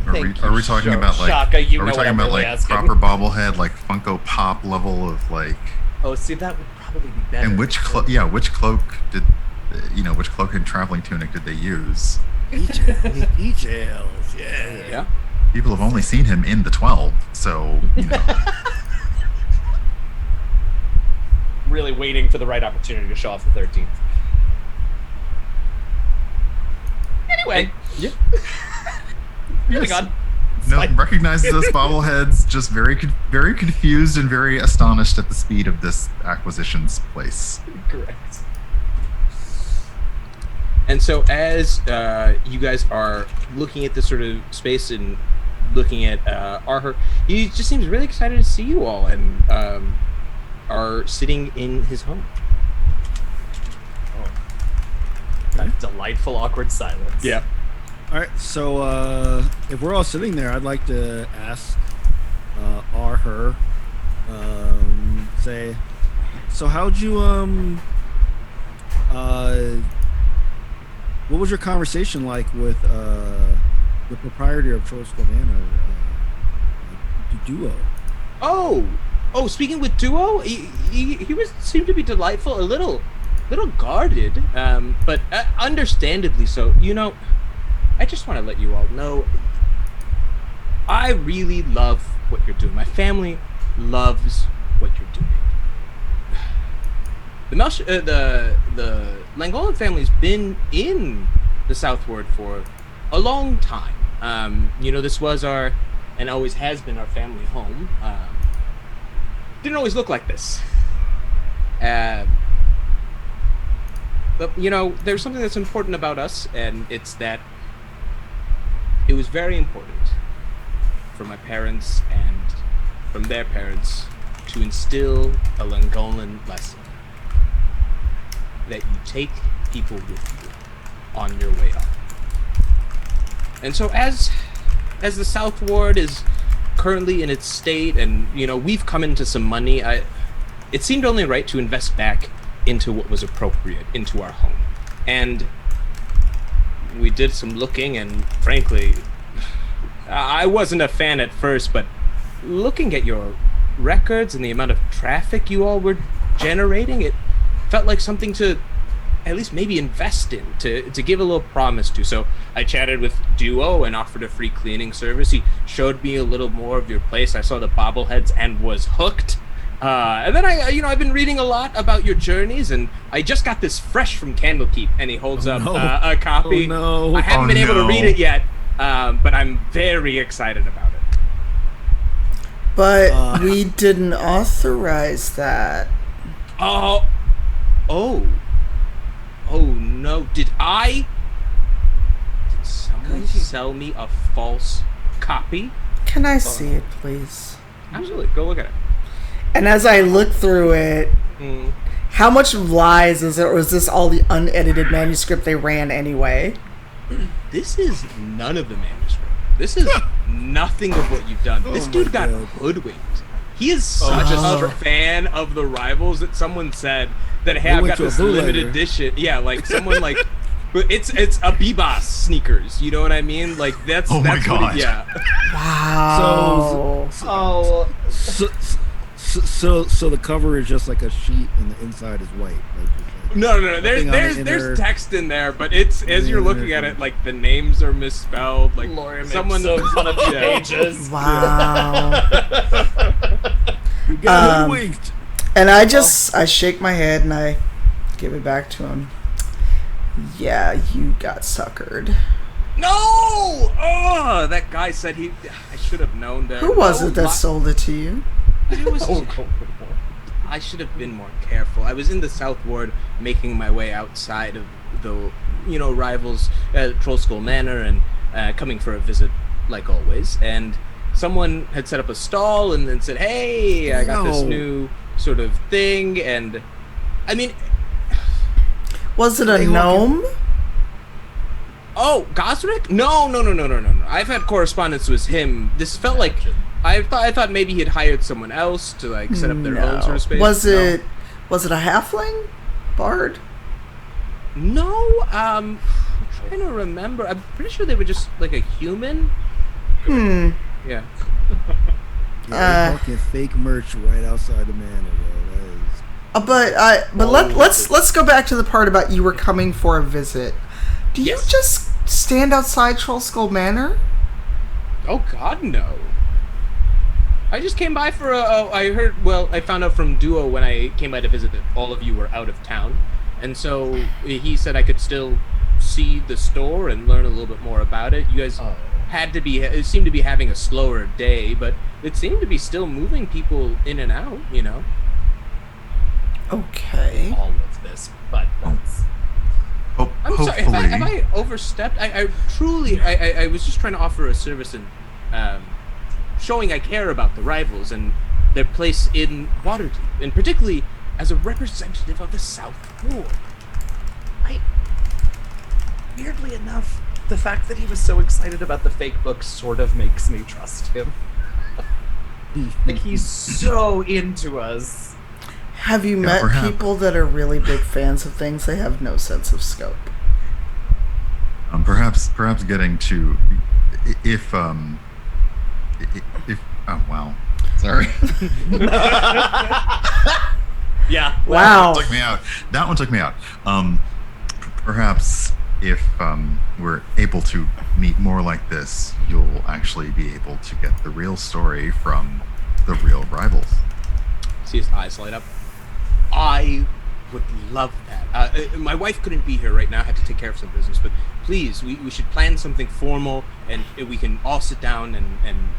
Thank Are you, we talking Shaka. about like? Shaka, you are we know what talking I'm about really like asking. proper bobblehead, like Funko Pop level of like? Oh, see, that would probably be better. And which cloak? Yeah, which cloak did? Which cloak and traveling tunic did they use? Details. Yeah. Yeah. People have only seen him in the 12, so you know. Really waiting for the right opportunity to show off the 13th. Anyway. Yeah. Moving on. No, Fine. recognizes us bobbleheads, just very confused and very astonished at the speed of this acquisitions place. Correct. And so as you guys are looking at this sort of space and looking at Arher, he just seems really excited to see you all and are sitting in his home. That delightful, awkward silence. Yeah. All right. So if we're all sitting there, I'd like to ask her, say, so how'd you what was your conversation like with the proprietor of Trollskull Manor, Duo? Oh, speaking with Duo, he seemed to be delightful, a little guarded, but understandably so. You know, I just want to let you all know I really love what you're doing. My family loves what you're doing. The Langolan family's been in the Southward for a long time. This was our, and always has been our family home. Didn't always look like this. But, there's something that's important about us, and it's that it was very important for my parents and from their parents to instill a Langolan lesson. That you take people with you on your way up. And so as the South Ward is currently in its state, and we've come into some money, it seemed only right to invest back into what was appropriate into our home. And we did some looking, and frankly, I wasn't a fan at first, but looking at your records and the amount of traffic you all were generating, it felt like something to at least maybe invest in, to give a little promise to. So I chatted with Duo and offered a free cleaning service. He showed me a little more of your place. I saw the bobbleheads and was hooked. And then I've been reading a lot about your journeys, and I just got this fresh from Candlekeep, and he holds up a copy. Oh, no. I haven't been able to read it yet, but I'm very excited about it. But we didn't authorize that. Oh no! Did someone sell me a false copy? Can I see it, please? Absolutely. Go look at it. And as I look through it, how much lies is it, or is this all the unedited manuscript they ran anyway? This is none of the manuscript. This is nothing of what you've done. This dude got hoodwinked. He is such a fan of the Rivals that someone said that, hey, I've got this limited edition. Yeah, like someone like, it's a Bebas sneakers. You know what I mean? Like that's my that's God. what yeah. Wow. So the cover is just like a sheet and the inside is white. No. There's text in there, but it's as you're looking at it, like the names are misspelled. Like someone on a few pages. Wow. You got hoodwinked. And I shake my head and I give it back to him. Yeah, you got suckered. No! Oh, that guy said I should have known that. Who was it that sold it to you? It was. I should have been more careful. I was in the South Ward, making my way outside of the, Rivals, Troll Skull Manor, and coming for a visit, like always. And someone had set up a stall and then said, "Hey, I got this new sort of thing." And I mean, was it a gnome? Oh, Gazrick? No. I've had correspondence with him. This felt like I thought maybe he had hired someone else to set up their own sort of space. Was it a halfling bard? No. I'm trying to remember. I'm pretty sure they were just like a human. Yeah. Yeah, fucking fake merch right outside the manor, But let's go back to the part about you were coming for a visit. Do you just stand outside Troll Skull Manor? Oh God, no. I just came by for I found out from Duo when I came by to visit that all of you were out of town, and so he said I could still see the store and learn a little bit more about it. You guys it seemed to be having a slower day, but it seemed to be still moving people in and out, Okay. All of this, but that's... I'm sorry, have I overstepped? I truly, I was just trying to offer a service and showing I care about the Rivals and their place in Waterdeep, and particularly as a representative of the South Ward. Weirdly enough, the fact that he was so excited about the fake book sort of makes me trust him. Like, he's so into us. Have you met people that are really big fans of things? They have no sense of scope. Perhaps getting to if oh wow, sorry. Yeah. Wow. That one took me out. Perhaps if we're able to meet more like this, you'll actually be able to get the real story from the real rivals. See his eyes light up. I would love that. My wife couldn't be here right now. I had to take care of some business. But please, we should plan something formal, and we can all sit down, and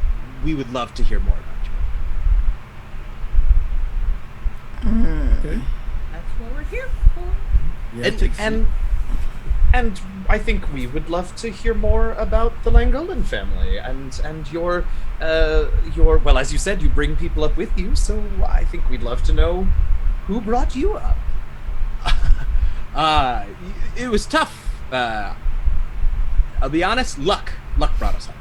we would love to hear more about you. Okay. That's what we're here for. Yeah, And I think we would love to hear more about the Langolan family and your well, as you said, you bring people up with you, so I think we'd love to know who brought you up. It was tough. I'll be honest, luck brought us up.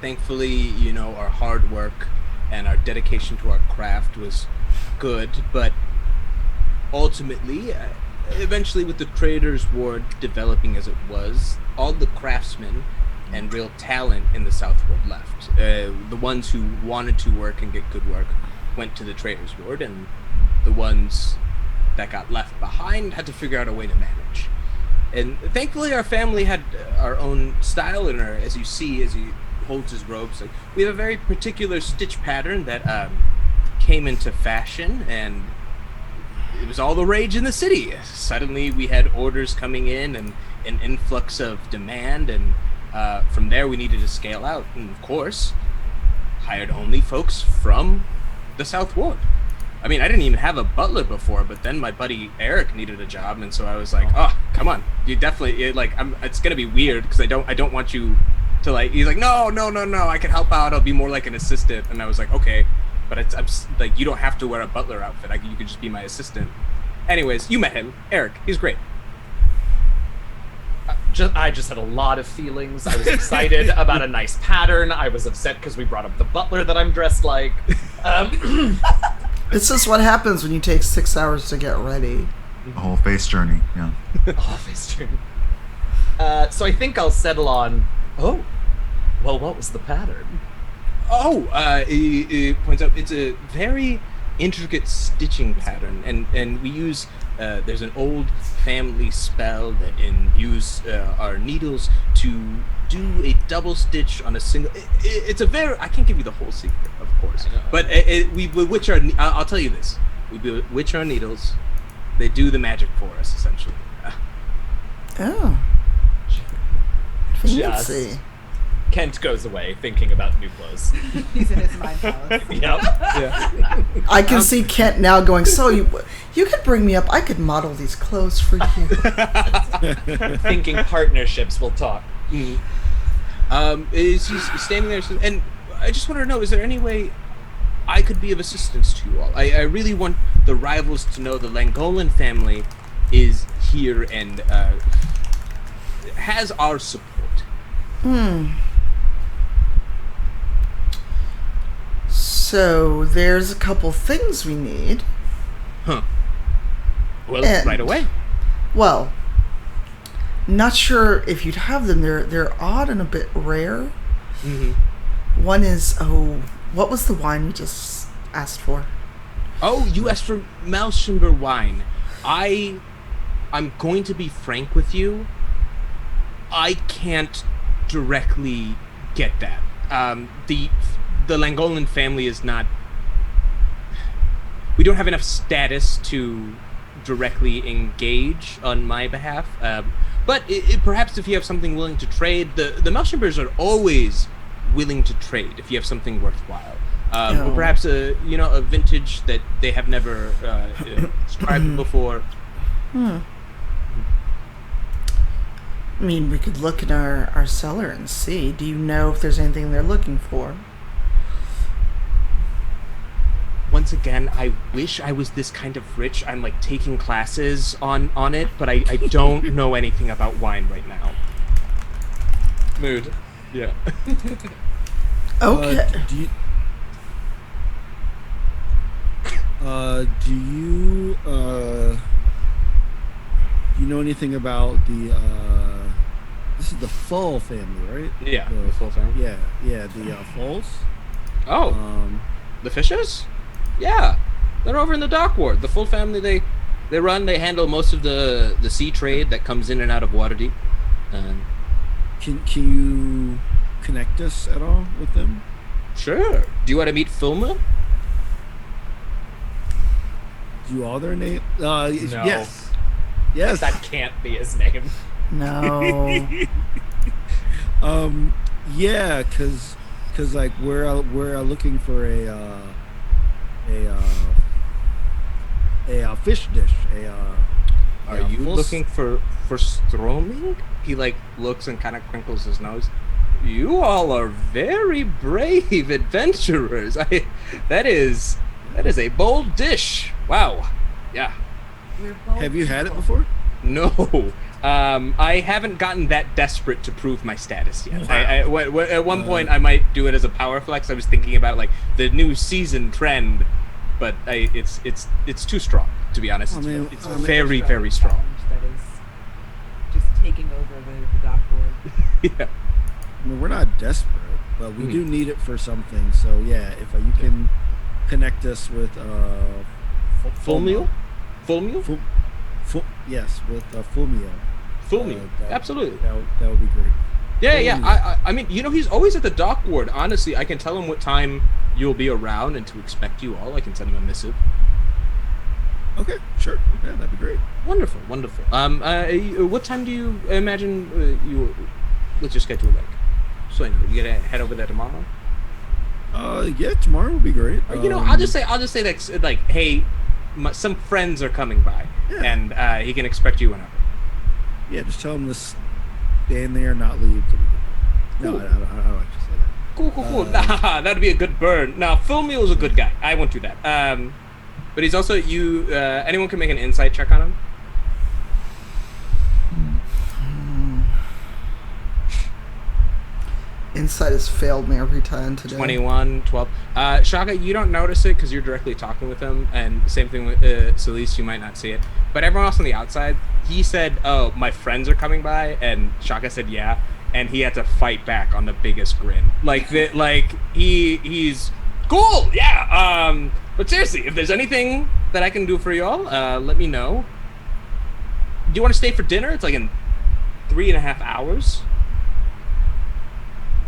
Thankfully, our hard work and our dedication to our craft was good, but ultimately, eventually with the Traders' Ward developing as it was, all the craftsmen and real talent in the South Ward left. The ones who wanted to work and get good work went to the Traders' Ward, and the ones that got left behind had to figure out a way to manage. And thankfully our family had our own style, and as you see, as he holds his robes, we have a very particular stitch pattern that came into fashion, and it was all the rage in the city. Suddenly we had orders coming in and an influx of demand, and from there we needed to scale out, and of course hired only folks from the South Ward. I mean, I didn't even have a butler before, but then my buddy Eric needed a job, and so I was like, "Oh, come on, you definitely it's gonna be weird because I don't want you to He's like, no, I can help out. I'll be more like an assistant." And I was like, "Okay, but I'm like, you don't have to wear a butler outfit. You could just be my assistant." Anyways, you met him, Eric. He's great. I just had a lot of feelings. I was excited about a nice pattern. I was upset because we brought up the butler that I'm dressed like. This is what happens when you take 6 hours to get ready. A whole face journey, yeah. Face journey. So I think I'll settle on. Oh, well, what was the pattern? He points out it's a very intricate stitching pattern, and we use there's an old family spell that imbues our needles to do a double stitch on a single. It's a very, I can't give you the whole secret, of course, but we bewitch our. I'll tell you this: we bewitch our needles. They do the magic for us, essentially. Oh, fancy. Kent goes away thinking about new clothes. He's in his mind palace. Yep. Yeah. I can see Kent now going, "So you could bring me up. I could model these clothes for you." Thinking partnerships will talk. Is he standing there? And I just want to know: is there any way I could be of assistance to you all? I really want the rivals to know the Langolan family is here and has our support. So there's a couple things we need. Huh. Well, And- right away. Well, not sure if you'd have them. They're odd and a bit rare. Mm-hmm. One is what was the wine we just asked for? Oh, you asked for Malshimber wine. I'm going to be frank with you. I can't directly get that. The Langolan family is not. We don't have enough status to directly engage on my behalf. But perhaps if you have something willing to trade, the Malshimbers are always willing to trade if you have something worthwhile. Or perhaps a vintage that they have never described before. I mean, we could look in our cellar and see. Do you know if there's anything they're looking for? Once again, I wish I was this kind of rich. I'm like taking classes on it, but I don't know anything about wine right now. Mood. Yeah. Okay. Do you know anything about the this is the Full family, right? Yeah, the full family. Yeah, the Fulls. Oh, the Fishes? Yeah, they're over in the dock ward. The full family, They handle most of the sea trade that comes in and out of Waterdeep. Can you connect us at all with them? Sure. Do you want to meet Fulma? Do you all their name? Yes. Yes. That can't be his name. No. Yeah, cause like we're looking for a fish dish. Are you looking for Stroming? He like looks and kind of crinkles his nose. You all are very brave adventurers. That is a bold dish. Wow. Yeah. Have you had it before? No. I haven't gotten that desperate to prove my status yet. Wow. At one point, I might do it as a power flex. I was thinking about like the new season trend, but it's too strong, to be honest. It's very, very strong. That is just taking over the dock board. Yeah. I mean, we're not desperate, but we do need it for something. So yeah, if you can connect us with Full meal? Yes, with full meal. Full meal. Absolutely. That would be great. Yeah. I mean, he's always at the dock ward. Honestly, I can tell him what time you'll be around and to expect you all. I can send him a missive. Okay, sure. Yeah, that'd be great. Wonderful. What time do you imagine what's your schedule like? So I know you gonna head over there tomorrow. Yeah, tomorrow would be great. I'll just say like, hey, some friends are coming by, and he can expect you whenever. Yeah, just tell him to stand there and not leave. No, I don't like to say that. Cool. That'd be a good burn. Now, Phil Meal is a good guy. I won't do that. But he's also anyone can make an insight check on him. Insight has failed me every time today. 21, 12. Shaka, you don't notice it because you're directly talking with him, and same thing with Selise, you might not see it. But everyone else on the outside, he said, "Oh, my friends are coming by," and Shaka said, "Yeah," and he had to fight back on the biggest grin. He's cool, yeah. But seriously, if there's anything that I can do for y'all, let me know. Do you want to stay for dinner? It's like in 3.5 hours.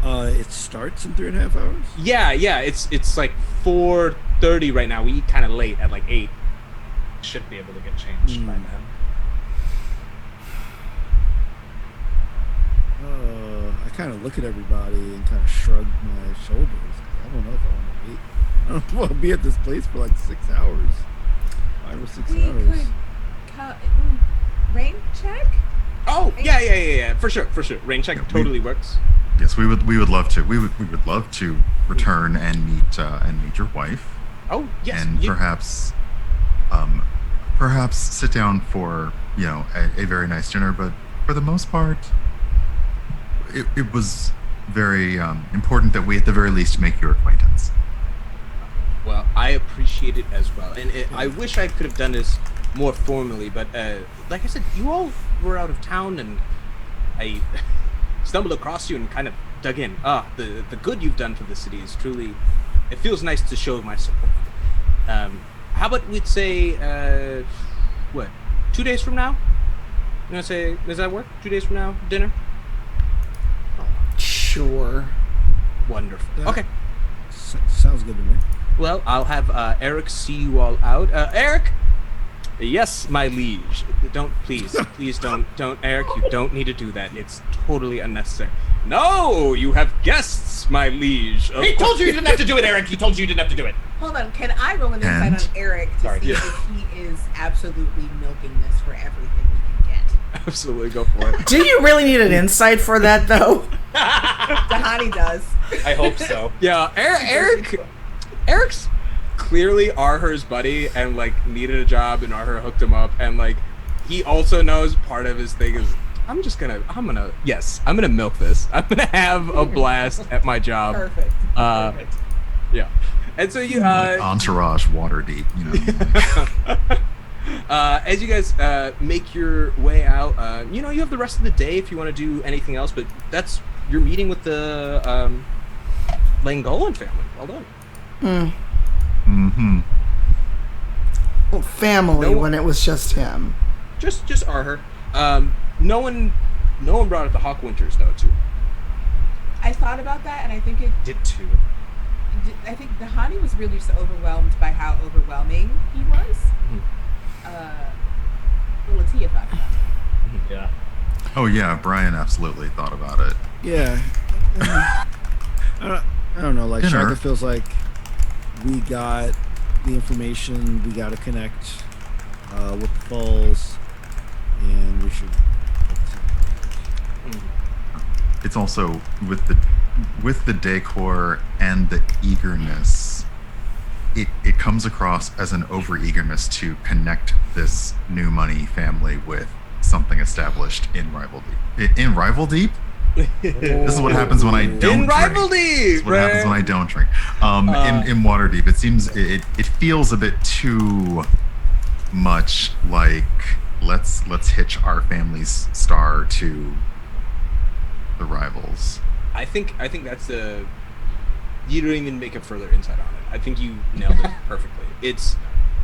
It starts in 3.5 hours? Yeah. It's like 4:30 right now. We eat kind of late at like 8. Should be able to get changed by then. I kind of look at everybody and kind of shrug my shoulders. I don't know if I want to wait. I don't want to be at this place for like 6 hours. 5 or 6 hours. Rain check? Oh, yeah. For sure. Rain check totally works. Yes, we would love to. We would love to return and meet your wife. Oh, yes. And perhaps sit down for a very nice dinner. But for the most part, it was very important that we at the very least make your acquaintance. Well, I appreciate it as well, and I wish I could have done this more formally. But like I said, you all were out of town, and I stumbled across you and kind of dug in. The good you've done for the city is truly, it feels nice to show my support. How about we'd say 2 days from now? You want to say, does that work? 2 days from now, dinner? Sure. Wonderful. Okay. Sounds good to me. Well, I'll have Eric see you all out. Eric? Yes, my liege. Please don't, Eric, you don't need to do that. It's totally unnecessary. No, you have guests, my liege. He told you didn't have to do it, Eric. He told you didn't have to do it. Hold on, can I roll an insight on Eric to see if he is absolutely milking this for everything he can get? Absolutely, go for it. Do you really need an insight for that, though? Dahani does. I hope so. Yeah, Eric's clearly Arher's buddy and like needed a job, and Arher hooked him up, and like he also knows part of his thing is I'm gonna milk this. I'm gonna have a blast at my job. Perfect. Yeah. And so you entourage water deep, as you guys make your way out, you have the rest of the day if you want to do anything else, but that's your meeting with the Langolan family. Well done. Mm-hmm. family No- when it was just him. Just Arher. No one brought up the Hawk Winters though too. I thought about that, and I think Did too. I think Dahani was really just overwhelmed by how overwhelming he was. LaTia thought about it. Yeah. Oh yeah, Brian absolutely thought about it. Yeah. I don't know. Like Dinner. Sharakfa feels like we got the information. We got to connect with the falls, and we should. It's also with the decor and the eagerness. It comes across as an over-eagerness to connect this new money family with something established in Rival Deep. In Rival Deep? This is what happens when I don't In Rival drink. Deep, This is what happens when I don't drink. In Waterdeep, it seems it feels a bit too much like let's hitch our family's star to the rivals. I think that's the. You don't even make a further insight on it. I think you nailed it perfectly.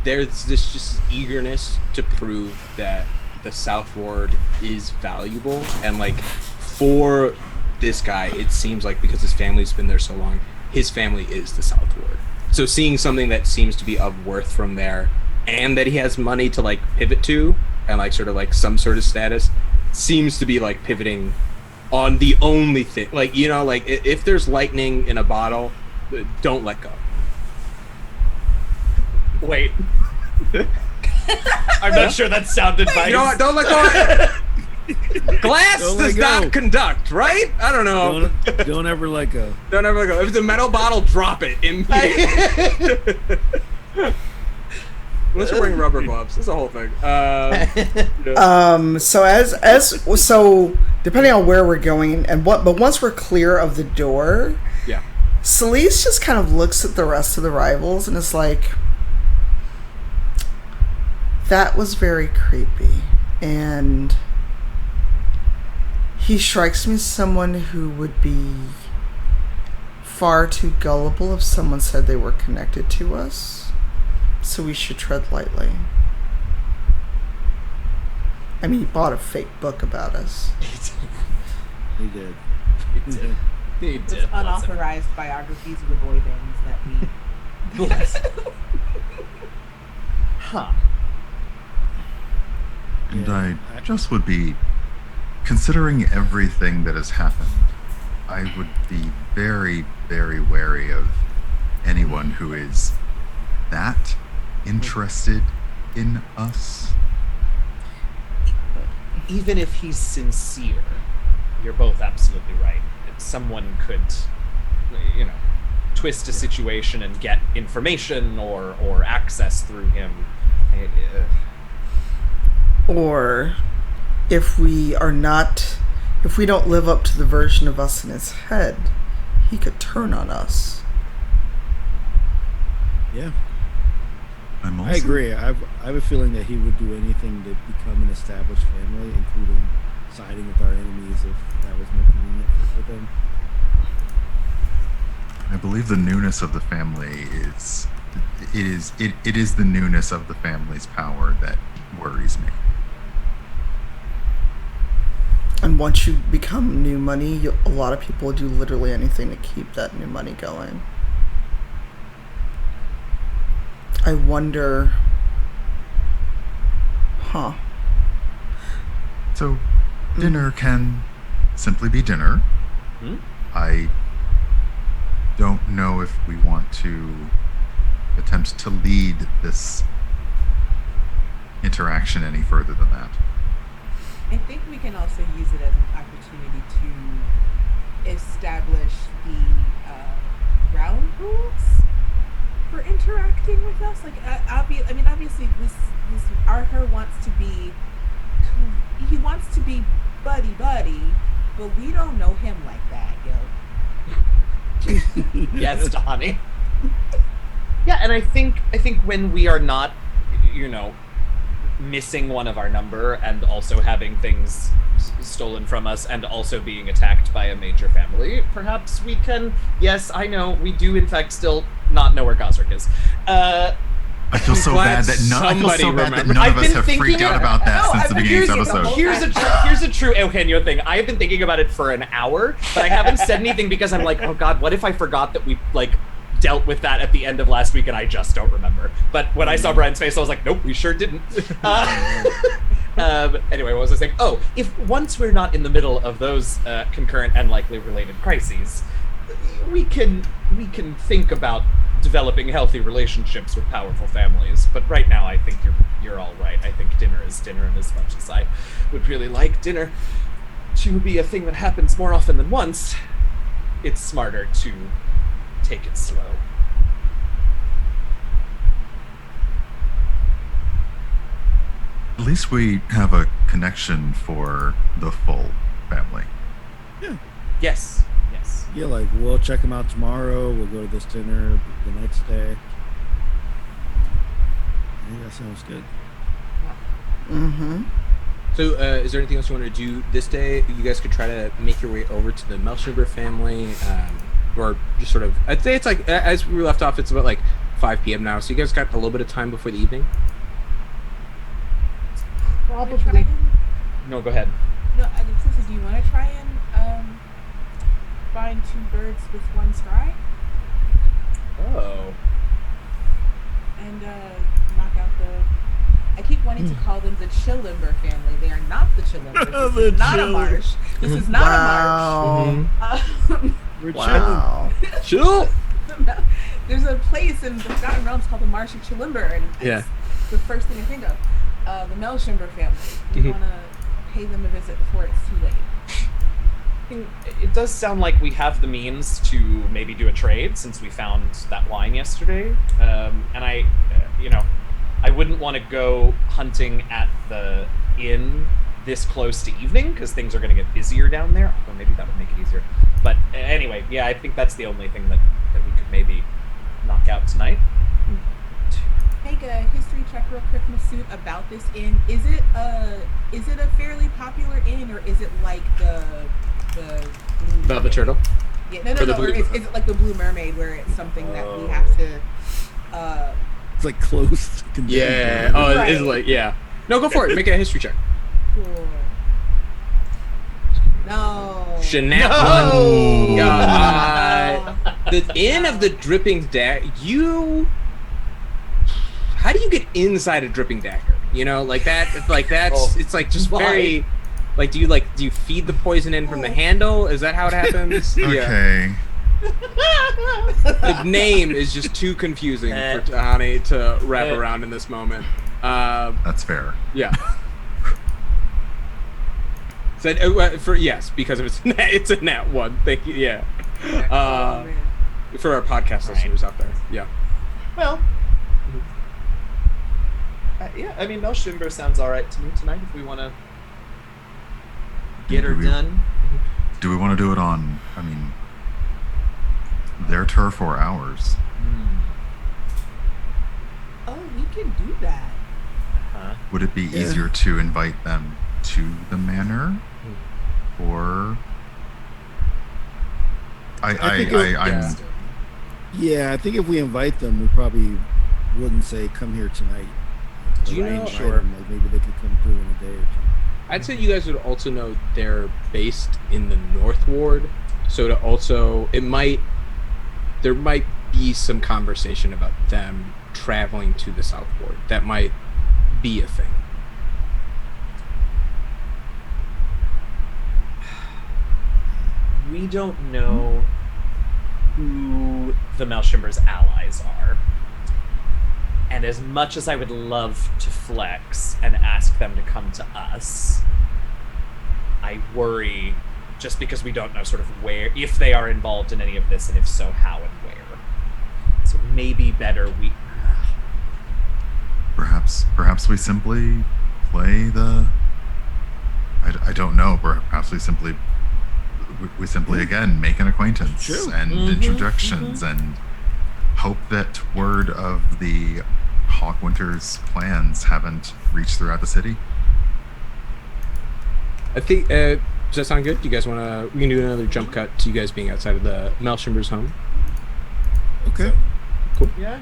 There's this just eagerness to prove that the South Ward is valuable, and like for this guy, it seems like because his family's been there so long, his family is the South Ward. So seeing something that seems to be of worth from there, and that he has money to like pivot to, and like sort of like some sort of status, seems to be like pivoting on the only thing, like, you know, like if there's lightning in a bottle, don't let go. Wait. I'm not sure that sounded nice. You know what? Don't let go. Glass Don't let does go. not conduct, right? I don't know. Don't ever let go. Don't ever let go. If it's a metal bottle, drop it immediately. Unless you're wearing rubber gloves, that's the whole thing. So depending on where we're going but once we're clear of the door, Yeah. Selise just kind of looks at the rest of the rivals and is like, that was very creepy, and he strikes me as someone who would be far too gullible if someone said they were connected to us, so we should tread lightly. I mean, he bought a fake book about us. He did. He Those did. unauthorized biographies of the boy bands that we. Yes. Huh. And Yeah. I just would be, considering everything that has happened, I would be very, very wary of anyone who is that interested in us. Even if he's sincere, you're both absolutely right. Someone could, you know, twist a situation and get information or access through him. Or if we don't live up to the version of us in his head, he could turn on us. Yeah, I'm also, I agree. I have a feeling that he would do anything to become an established family, including siding with our enemies if that was more convenient for them. I believe the newness of the family is the newness of the family's power that worries me. And once you become new money, a lot of people do literally anything to keep that new money going. I wonder... Huh. So, dinner can simply be dinner. Hmm? I don't know if we want to attempt to lead this interaction any further than that. I think we can also use it as an opportunity to establish the ground rules for interacting with us. Like, obviously, this Arthur wants to be, he wants to be buddy, but we don't know him like that, yo. Yes, Donnie. Yeah, and I think when we are not, you know, missing one of our number and also having things stolen from us and also being attacked by a major family, perhaps we can, yes, I know, we do in fact still not know where Gazrick is. I feel so glad bad that none of somebody us I've been have freaked thinking out it- about that No, since I've the been beginning of this curious- episode. Here's a true Eugenio thing. I have been thinking about it for an hour, but I haven't said anything because I'm like, oh god, what if I forgot that we like dealt with that at the end of last week and I just don't remember. But when I saw Brian's face, I was like, nope, we sure didn't. Anyway, what was I saying? Oh, if once we're not in the middle of those concurrent and likely related crises, we can think about developing healthy relationships with powerful families. But right now, I think you're all right. I think dinner is dinner, and as much as I would really like dinner to be a thing that happens more often than once, it's smarter to take it slow. At least we have a connection for the full family. Yes. Yes. Yeah, like we'll check them out tomorrow. We'll go to this dinner the next day. I think that sounds good. Mm-hmm. So, is there anything else you want to do this day? You guys could try to make your way over to the Melchember family, or just sort of. I'd say it's like as we left off. It's about like 5 p.m. now, so you guys got a little bit of time before the evening. Probably. No, go ahead. No, Selise, do you want to try and find 2 birds with 1 strike Oh. and knock out the? I keep wanting to call them the Chilimber family. They are not the Chilimbers. This is not a marsh. This is not Wow. a marsh. Wow. Chill. There's a place in the Forgotten Realms called the Marsh of Chilimber, and it's Yeah. the first thing I think of. The Melchember family. We want to pay them a visit before it's too late. It does sound like we have the means to maybe do a trade since we found that wine yesterday. And I, I wouldn't want to go hunting at the inn this close to evening because things are going to get busier down there. Although maybe that would make it easier. But anyway, yeah, I think that's the only thing that we could maybe knock out tonight. Make a history check real quick, Masood, about this inn. Is it a fairly popular inn, or is it like the Blue About the turtle. Yeah, no, Or the or Blue- is it like the Blue Mermaid, where it's something that we have to? It's like close. to Yeah. Oh, Right. it's like yeah. No, go for it. Make a history check. Cool. No. Shenap No! one. God. The Inn of the Dripping Dagger. How do you get inside a dripping dagger? You know, like that. That's. Oh, it's like just why? very. Like, do you feed the poison in from the handle? Is that how it happens? Yeah. Okay. The name is just too confusing for Tahani to wrap around in this moment. That's fair. Yeah. So, yes, because it's a nat 1. Thank you. Yeah. Oh, man. For our podcast listeners out there. Yeah. Well, yeah, I mean, Melchember sounds all right to me tonight if we want to get her Do we- done. Do we want to do it on, their turf or ours? Oh, we can do that. Huh? Would it be easier to invite them to the manor? Or... I'm Yeah, I think if we invite them, we probably wouldn't say come here tonight. Do you Like, know- invite them, like maybe they could come through in a day or two. I'd say you guys would also know they're based in the North Ward. So to also, there might be some conversation about them traveling to the South Ward. That might be a thing. We don't know who the Melchember's allies are. And as much as I would love to flex and ask them to come to us, I worry just because we don't know sort of where, if they are involved in any of this, and if so, how and where. So maybe better we... Perhaps we simply play the... I don't know. Perhaps we simply again make an acquaintance True. and introductions and hope that word of the Hawkwinter's plans haven't reached throughout the city. I think, does that sound good? Do you guys want to, we can do another jump cut to you guys being outside of the Melchember's home. Okay. Cool. Yeah.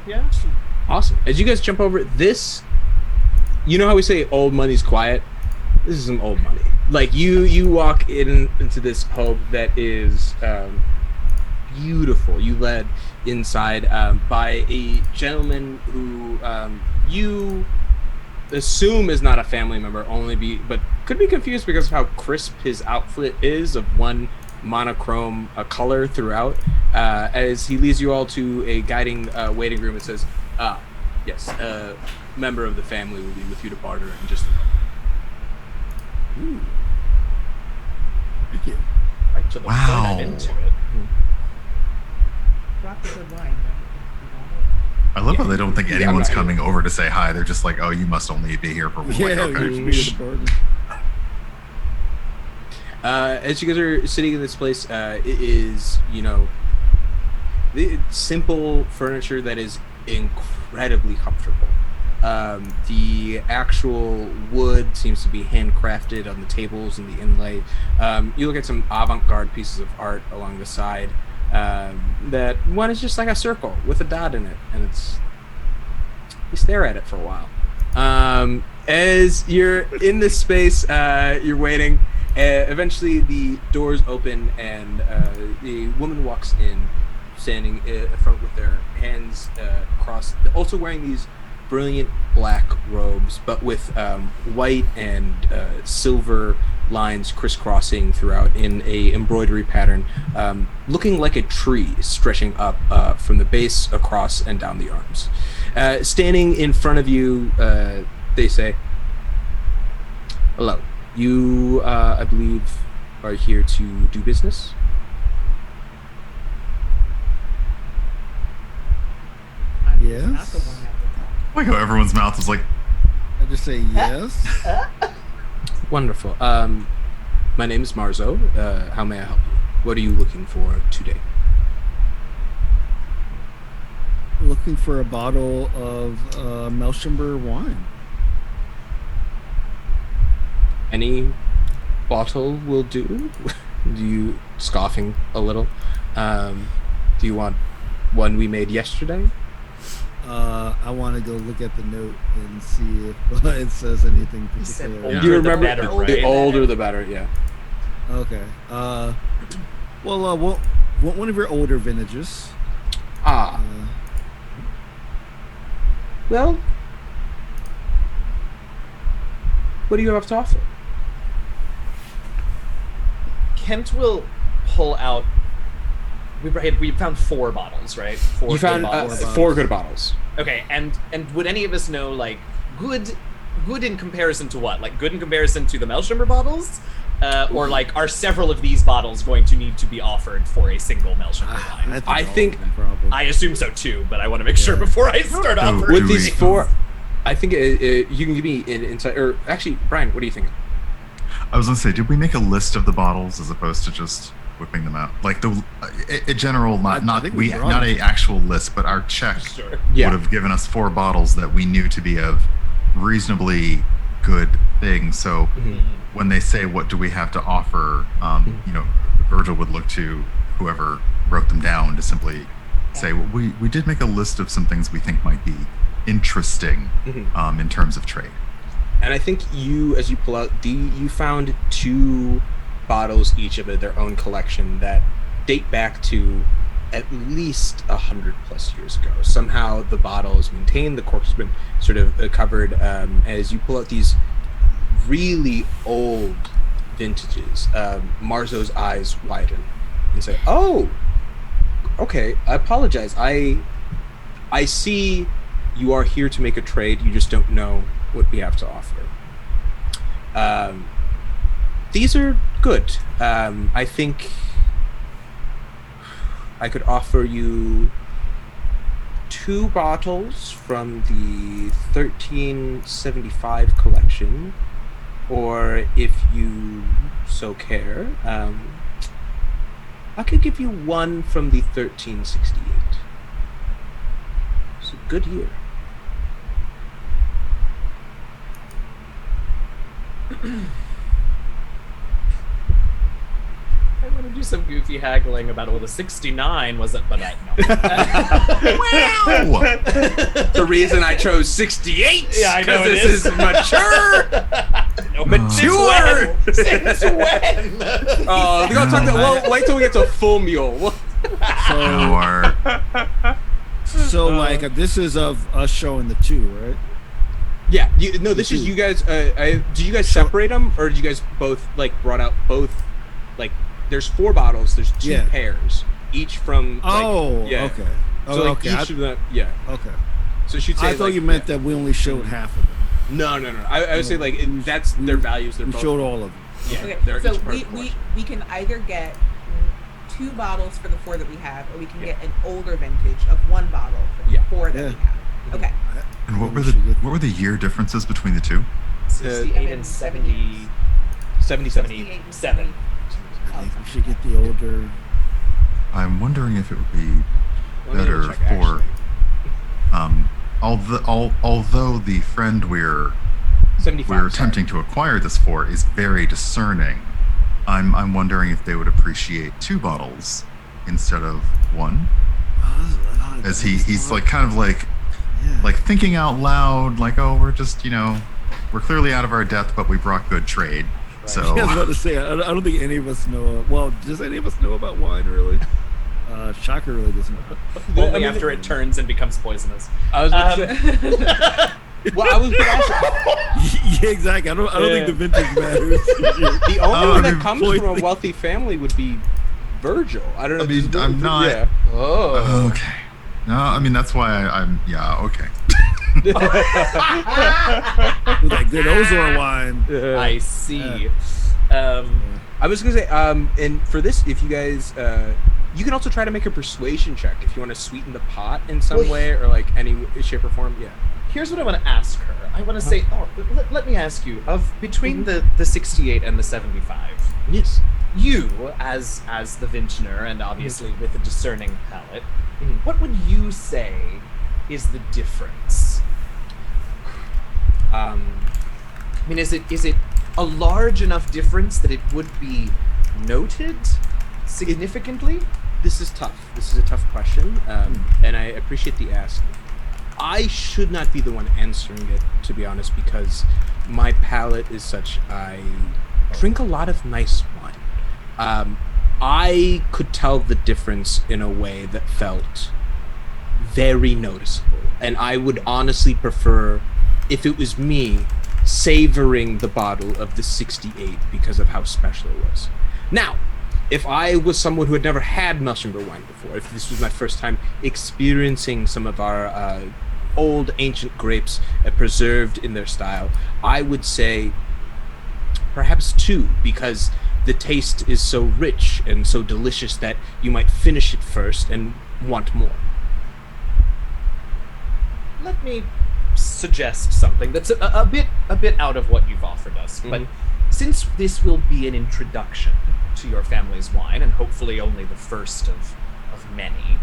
Awesome. As you guys jump over this, you know how we say old money's quiet? This is some old money. Like you walk into this home that is beautiful. You led inside by a gentleman who you assume is not a family member, but could be confused because of how crisp his outfit is, of one monochrome color throughout. As he leads you all to a guiding waiting room, it says, yes, a member of the family will be with you to barter in just a moment. Ooh. Thank you. Right to the point, Wow. I'm into it. Drop the good wine, right? I love how they don't think Yeah, I'm anyone's not- coming over to say hi. They're just like, oh, you must only be here for one. Yeah, Like, okay. we just barter. As you guys are sitting in this place, it is, simple furniture that is incredibly comfortable. The actual wood seems to be handcrafted on the tables and the inlay. You look at some avant-garde pieces of art along the side. That one is just like a circle with a dot in it, and you stare at it for a while. As you're in this space, you're waiting. Eventually, the doors open, and a woman walks in, standing in front with their hands crossed, also wearing these brilliant black robes, but with white and silver lines crisscrossing throughout in a embroidery pattern, looking like a tree stretching up from the base across and down the arms. Standing in front of you, they say, "Hello. You, I believe, are here to do business?" I'm Yes? not the one that will talk. Like how everyone's mouth is like, I just say yes. Wonderful. My name is Marzo. How may I help you? What are you looking for today? Looking for a bottle of Melchember wine. Any bottle will do. Do you scoffing a little? Do you want one we made yesterday? I want to go look at the note and see if it says anything He said particular. older Do you the remember better, right? the older the better? Yeah. Okay. Well, one of your older vintages. Ah. Well, what do you have to offer? Kent will pull out. We found 4 bottles, right? 4 You found good bottles. 4 good bottles. Okay, and would any of us know, like, good in comparison to what? Like, good in comparison to the Melchember bottles? Or, like, are several of these bottles going to need to be offered for a single Melchember wine? I think- probably. I assume so too, but I want to make sure Yeah. before I start Oh, offering. With do these we- 4, I think you can give me an insight. Or actually, Brian, what do you think? I was gonna say, did we make a list of the bottles as opposed to just whipping them out? Like a general, I not think we brought not them. a actual list, but our check Sure. Yeah. would have given us 4 bottles that we knew to be of reasonably good things. So when they say, "What do we have to offer?" Virgil would look to whoever wrote them down to simply say, well, "We did make a list of some things we think might be interesting in terms of trade." And I think as you pull out, you found 2 bottles each of their own collection that date back to at least 100+ years ago. Somehow the bottle is maintained, the cork's been sort of covered. As you pull out these really old vintages, Marzo's eyes widen and say, "Oh, okay, I apologize. I see you are here to make a trade. You just don't know what we have to offer. These are good. I think I could offer you 2 bottles from the 1375 collection, or if you so care, I could give you 1 from the 1368. It's a good year." I want to do some goofy haggling about, well, the 69 wasn't, but I know. Wow! The reason I chose 68. Yeah, I know it this is. is mature. No, Mature. Since when? Oh, we gotta talk. Well, wait till we get to full mule. Sure. So like this is of us showing the two, right? Yeah. No, this is you guys. Did you guys separate them, or did you guys both like brought out both? Like, there's 4 bottles. There's 2 pairs, each from. Like, Okay. Oh, So like okay. each of them. Yeah. Okay. So she'd say. I thought like, you meant that we only showed half of them. No. I would say like that's their values. They're We both. showed all of them. Yeah. Okay, They're so each part we, of the we, collection. we can either get 2 bottles for the 4 that we have, or we can get an older vintage of 1 bottle for the 4 that we have. Okay. And what were the year differences between the two? 68 and 70. 77. 77. I think we should get the older. I'm wondering if it would be Let me better check, for, actually. although the friend we're 75. attempting to acquire this for is very discerning, I'm wondering if they would appreciate 2 bottles instead of 1, as he's like kind of like thinking out loud, like, oh, we're just we're clearly out of our depth, but we brought good trade. So I was about to say, I don't think any of us know. Well, does any of us know about wine, really? Shocker really doesn't know. Only after it turns and becomes poisonous. I was gonna say. Well, I was gonna ask. Yeah, exactly. I don't think the vintage matters. The only one that mean, comes from a wealthy family would be Virgil. I don't know. I mean, does- I'm not- Yeah. Oh. okay. No, I mean that's why I'm okay. With that good Ozor wine. I see. I was gonna say, and for this, if you guys, you can also try to make a persuasion check if you want to sweeten the pot in some way or like any shape or form. Yeah. Here's what I want to ask her. I want to say, let me ask you, of between the 68 and the 75, Yes. you as the vintner and obviously with a discerning palate, what would you say is the difference? I mean, is it a large enough difference that it would be noted significantly? This is tough. This is a tough question, and I appreciate the ask. I should not be the one answering it, to be honest, because my palate is such. I drink a lot of nice wine. I could tell the difference in a way that felt very noticeable, and I would honestly prefer, if it was me, savoring the bottle of the 68 because of how special it was. Now, if I was someone who had never had Musselburgh wine before, if this was my first time experiencing some of our old ancient grapes preserved in their style, I would say perhaps 2, because the taste is so rich and so delicious that you might finish it first and want more. Let me suggest something that's a bit out of what you've offered us, but since this will be an introduction to your family's wine, and hopefully only the first of many,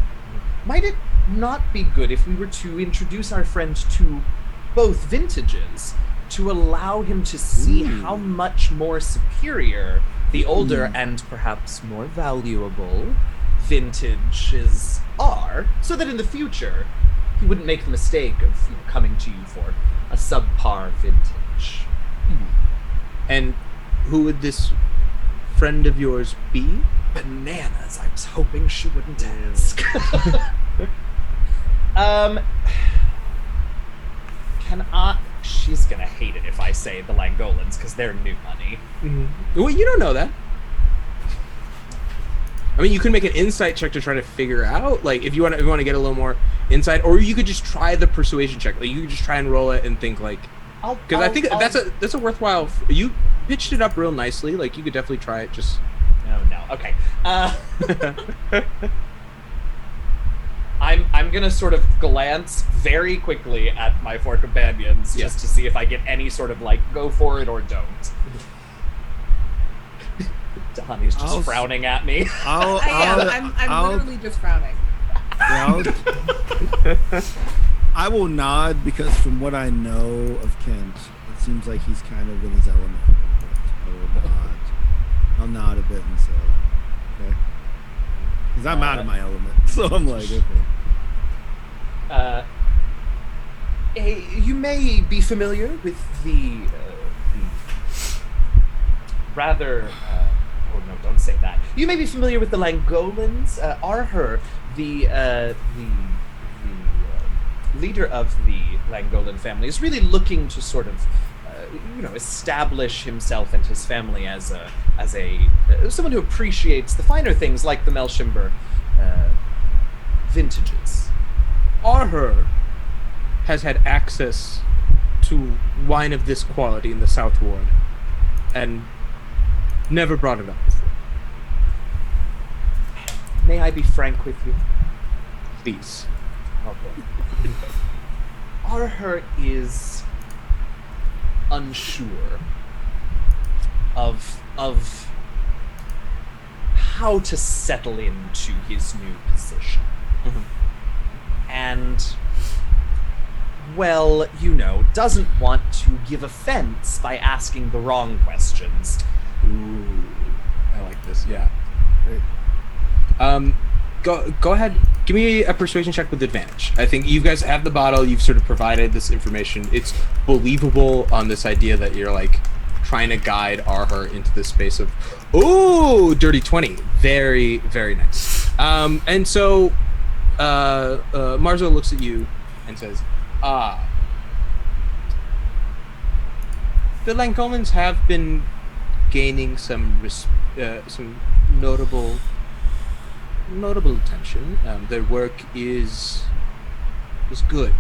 might it not be good if we were to introduce our friend to both vintages, to allow him to see how much more superior the older and perhaps more valuable vintages are, so that in the future he wouldn't make the mistake of coming to you for a subpar vintage. And who would this friend of yours be? Bananas. I was hoping she wouldn't ask. She's gonna hate it if I say the Langolans, because they're new money. Well, you don't know that. I mean, you could make an insight check to try to figure out, like, if you want to get a little more insight, or you could just try the persuasion check. Like, you could just try and roll it and think, like, because I think that's a worthwhile. You pitched it up real nicely. Like, you could definitely try it. Just No. Okay. I'm gonna sort of glance very quickly at my 4 companions just to see if I get any sort of like go for it or don't. Donnie's just frowning at me. I'm literally just frowning. I will nod, because from what I know of Kent, it seems like he's kind of in his element. But I'll nod a bit and say, because I'm out of my element. So I'm like, okay. You may be familiar with the rather. Oh no! Don't say that. You may be familiar with the Langolans. Arher, the leader of the Langolan family, is really looking to sort of, establish himself and his family as someone who appreciates the finer things like the Melshimber vintages. Arher has had access to wine of this quality in the South Ward, and never brought it up before. May I be frank with you? Please. Okay. Arher is unsure of how to settle into his new position. Mm-hmm. And, well, doesn't want to give offense by asking the wrong questions. Ooh, I like this. Yeah. Great. Go ahead. Give me a persuasion check with advantage. I think you guys have the bottle. You've sort of provided this information. It's believable on this idea that you're like trying to guide Arher into this space of, ooh, dirty 20. Very, very nice. And so Marzo looks at you and says, the Langolans have been gaining some notable attention. Their work is good.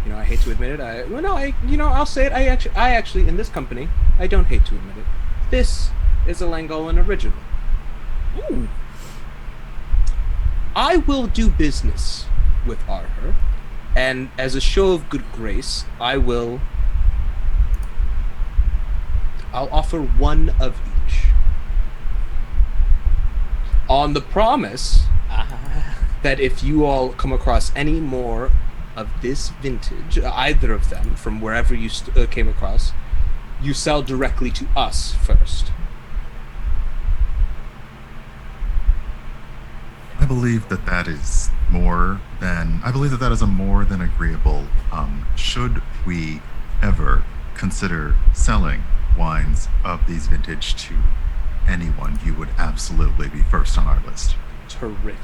I hate to admit it. I'll say it. I actually, in this company, I don't hate to admit it. This is a Langolan original. Ooh. I will do business with Arher, and as a show of good grace, I'll offer one of each. On the promise that if you all come across any more of this vintage, either of them, from wherever you came across, you sell directly to us first. I believe that is a more than agreeable. Should we ever consider selling wines of these vintage to anyone, you would absolutely be first on our list. Terrific.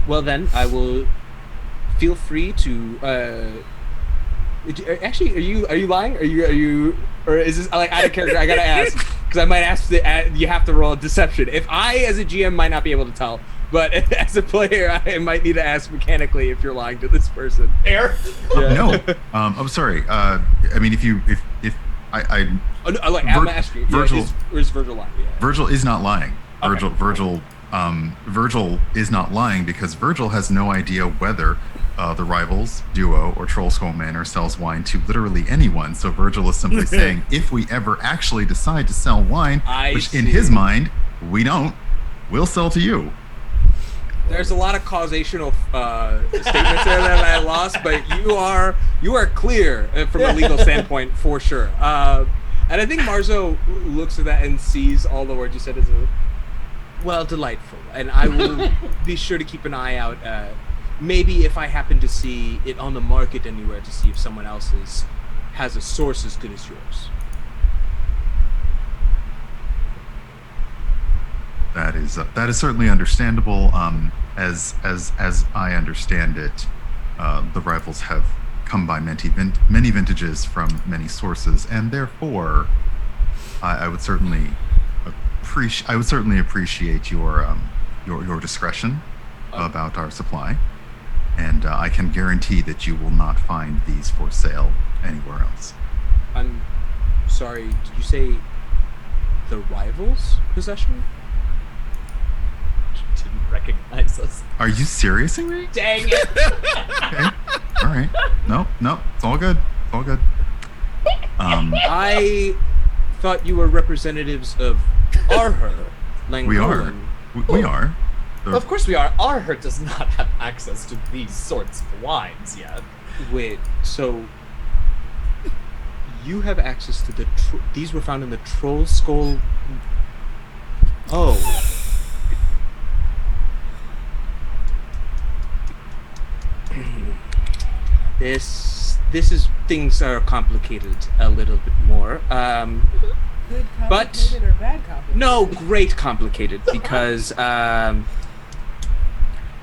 Well then, I will feel free to. Actually, are you lying? Are you? Or is this like out of character? I gotta ask because I might ask you have to roll a deception. If I, as a GM, might not be able to tell, but as a player, I might need to ask mechanically if you're lying to this person. Air? Yeah. No. I'm sorry. I mean, if I Oh, no, like, I'm asking. Virgil, is Virgil lying? Yeah. Virgil is not lying. Okay. Virgil is not lying because Virgil has no idea whether the Rivals duo or Troll Skull Manor sells wine to literally anyone. So Virgil is simply saying, if we ever actually decide to sell wine, in his mind we don't, we'll sell to you. There's a lot of causational statements there that I lost, but you are clear from a legal standpoint for sure. And I think Marzo looks at that and sees all the words you said as delightful. And I will be sure to keep an eye out. Maybe if I happen to see it on the market anywhere, to see if someone else has a source as good as yours. That is certainly understandable. As I understand it, the Rivals have come by many vintages from many sources, and therefore, I would certainly appreciate your discretion about our supply, and I can guarantee that you will not find these for sale anywhere else. I'm sorry. Did you say the Rivals' possession? Didn't recognize us. Are you seriously me? Dang it! Okay. All right. No, it's all good. It's all good. I thought you were representatives of Arher Langolan. We are. Of course we are. Arher does not have access to these sorts of wines yet. Wait, so you have access to these were found in the Troll Skull Oh. This is things are complicated a little bit more. Good But- complicated or bad complicated? No, great complicated because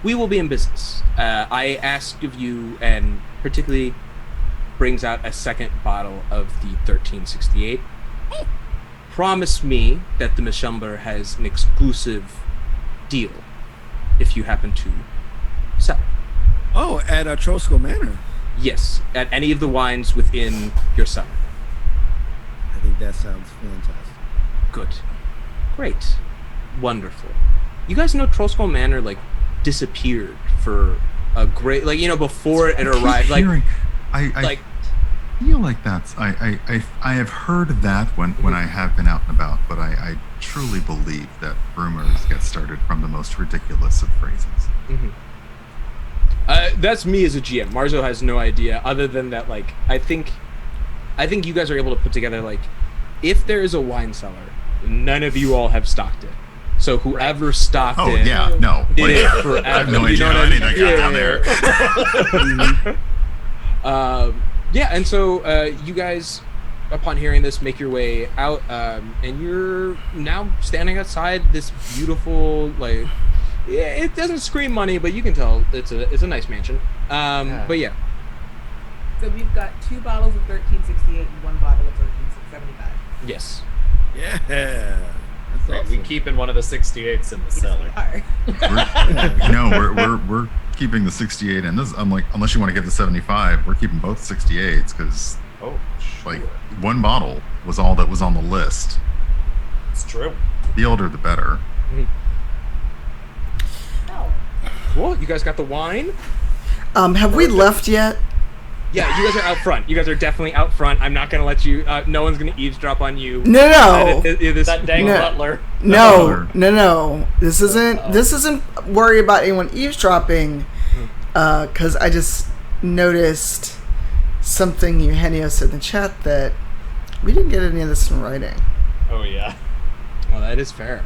we will be in business. I asked of you, and particularly brings out a second bottle of the 1368. Promise me that the Mishumber has an exclusive deal if you happen to sell it. Oh, at Trosco Manor. Yes, at any of the wines within your cellar. I think that sounds fantastic. Good. Great. Wonderful. You guys know Trosco Manor, like, disappeared for a great, like, you know, before it arrived. Like, I like, feel like that's I have heard that when I have been out and about, but I truly believe that rumors get started from the most ridiculous of phrases. mhm. That's me as a GM. Marzo has no idea, other than that, like, I think you guys are able to put together, like, if there is a wine cellar, none of you all have stocked it. So whoever stocked Oh it yeah, no. did it I forever. have no You idea know how what I mean? anything got down there. Yeah, and so you guys, upon hearing this, make your way out, and you're now standing outside this beautiful, like, yeah, it doesn't scream money, but you can tell it's a nice mansion. But yeah, So we've got 2 bottles of 1368 and 1 bottle of 1375. yes. Yeah. That's Right, awesome. we keep in one of the 68s in the cellar. Are. We're keeping the 68 in this. I'm like, unless you want to give the 75, we're keeping both 68s because Oh, sure. like one bottle was all that was on the list. It's true. The older, the better. Oh. Cool. You guys got the wine? Have we left yet? Yeah, you guys are out front. You guys are definitely out front. I'm not gonna let you. No one's gonna eavesdrop on you. No. That dang No. butler. No. This isn't worry about anyone eavesdropping, because I just noticed something Eugenio said in the chat that we didn't get any of this in writing. Oh yeah. Well, that is fair.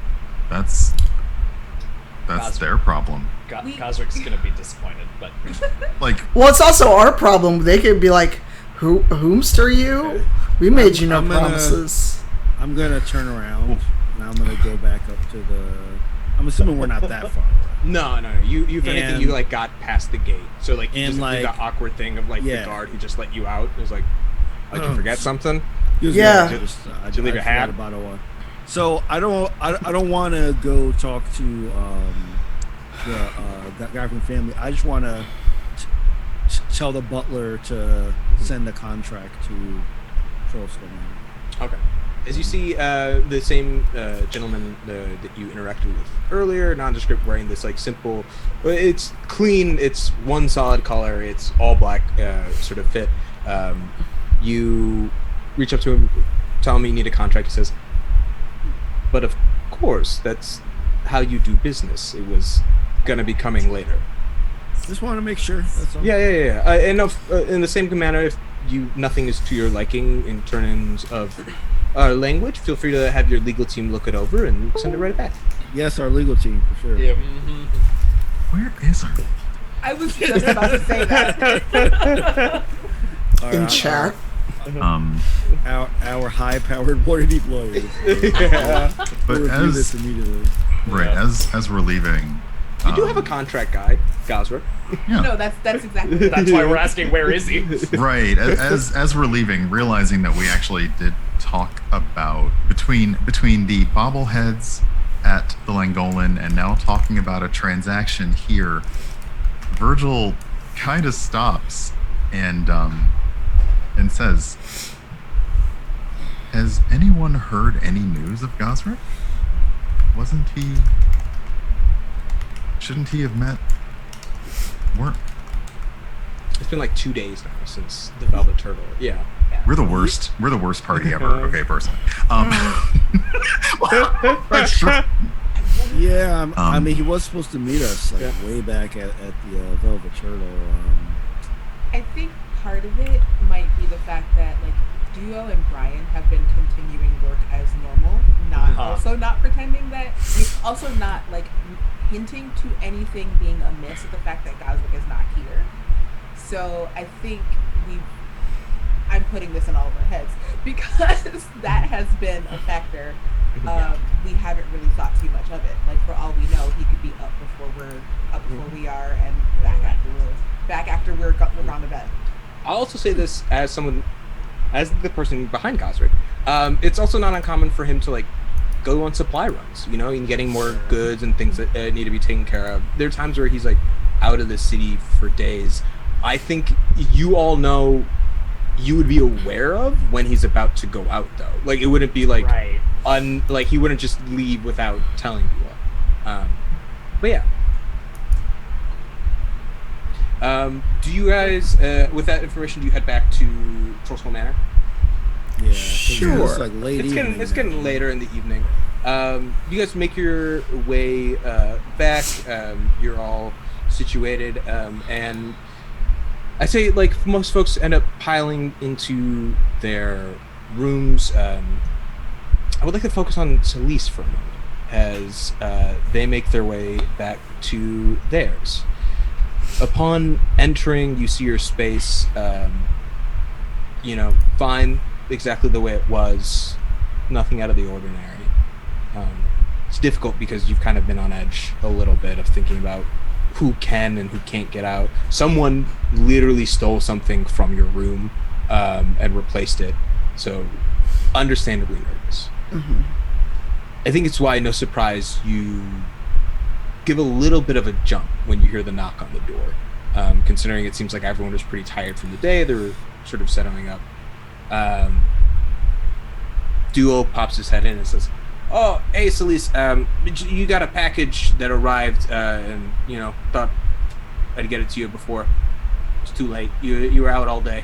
That's Gazrick. their problem. Gazrick's gonna be disappointed, but Like, Well, it's also our problem. They could be like, whomst are you? We made you no I'm gonna- promises. I'm gonna turn around and I'm gonna go back up to the. I'm assuming we're not that far away. No. You if anything, And- you like got past the gate. So like, you and, just do like- the awkward thing of like Yeah. the guard who just let you out. It was like you Oh. forget something. Usually Yeah. I Did you leave I your forgot hat? about one. So I don't want to go talk to the guy from family. I just want to tell the butler to send the contract to Trosco Manor. Okay. As you see, the same gentleman that you interacted with earlier, nondescript, wearing this like simple, it's clean, it's one solid color, it's all black sort of fit. You reach up to him, tell him you need a contract. He says, "But of course, that's how you do business. It was gonna be coming later." Just want to make sure. That's all. Yeah. And in the same manner, if nothing is to your liking in terms of language, feel free to have your legal team look it over and send it right back. Yes, our legal team for sure. yeah. where is our? I was just about to say that. Our- In our- chat. our high-powered Waterdeep lawyers. But We'll review this as immediately. right as we're leaving, You do have a contract guy, Gazrick. yeah. No, that's exactly what That's why we're asking where is he? Right. As we're leaving, realizing that we actually did talk about between the bobbleheads at the Langolan and now talking about a transaction here, Virgil kind of stops and says, "Has anyone heard any news of Gazrick? Shouldn't he have met? It's been like 2 days now since the Velvet Turtle. Yeah. We're the worst. We're the worst party ever. Okay, personally. Yeah, I mean, he was supposed to meet us like way back at the Velvet Turtle. I think part of it might be the fact that like Duo and Brian have been continuing work as normal, not also not pretending that, also not like hinting to anything being amiss with the fact that Gazrick is not here. So I think I'm putting this in all of our heads because that has been a factor. We haven't really thought too much of it. Like, for all we know, he could be up before we are, and back after we're gone to bed. I'll also say this as the person behind Gazrick. It's also not uncommon for him to like go on supply runs, you know, and getting more goods and things that need to be taken care of. There are times where he's like out of the city for days. I think you all know, you would be aware of when he's about to go out, though. Like, it wouldn't be like like he wouldn't just leave without telling you all. But yeah. Do you guys, with that information, do you head back to Trollskull Manor? Yeah, Sure. It's like late evening It's getting now. later in the evening. You guys make your way back. You're all situated, and I say, like, most folks end up piling into their rooms. I would like to focus on Selise for a moment as they make their way back to theirs. Upon entering, you see your space, fine, exactly the way it was, nothing out of the ordinary. It's difficult because you've kind of been on edge a little bit of thinking about who can and who can't get out. Someone literally stole something from your room and replaced it, so understandably nervous. Mm-hmm. I think it's why, no surprise, you give a little bit of a jump when you hear the knock on the door, considering it seems like everyone was pretty tired from the day. They were sort of settling up. Duo pops his head in and says, "Oh, hey, Selise, you got a package that arrived, and, thought I'd get it to you before it's too late. You were out all day."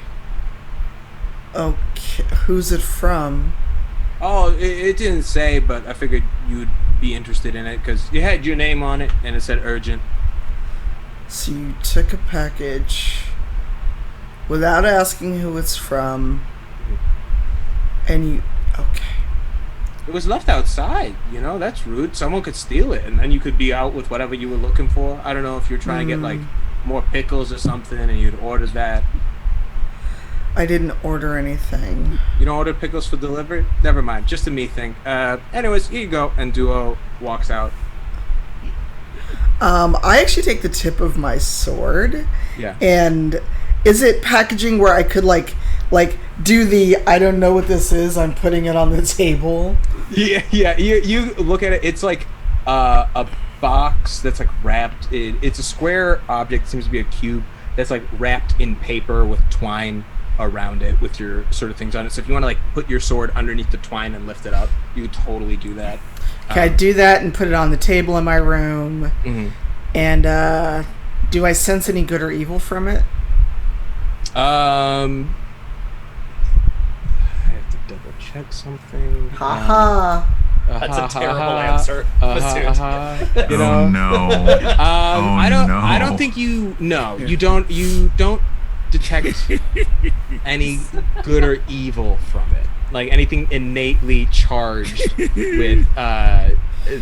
Okay, who's it from? Oh, it didn't say, but I figured you'd be interested in it because you had your name on it and it said urgent. So you took a package without asking who it's from, and okay. It was left outside, that's rude. Someone could steal it, and then you could be out with whatever you were looking for. I don't know if you're trying to get, like, more pickles or something, and you'd ordered that. I didn't order anything. You don't order pickles for delivery? Never mind, just a me thing. Anyways, here you go, and Duo walks out. I actually take the tip of my sword. Yeah. And is it packaging where I could, like do the, I don't know what this is, I'm putting it on the table? Yeah. You look at it. It's like a box that's like wrapped in. It's a square object. It seems to be a cube that's like wrapped in paper with twine around it with your sort of things on it. So if you want to like put your sword underneath the twine and lift it up, you could totally do that. Can I do that and put it on the table in my room? Mm-hmm. And do I sense any good or evil from it? I have to double check something. Haha. That's a terrible answer. Masood. Oh no. I don't think you don't detect any good or evil from it. Like anything innately charged with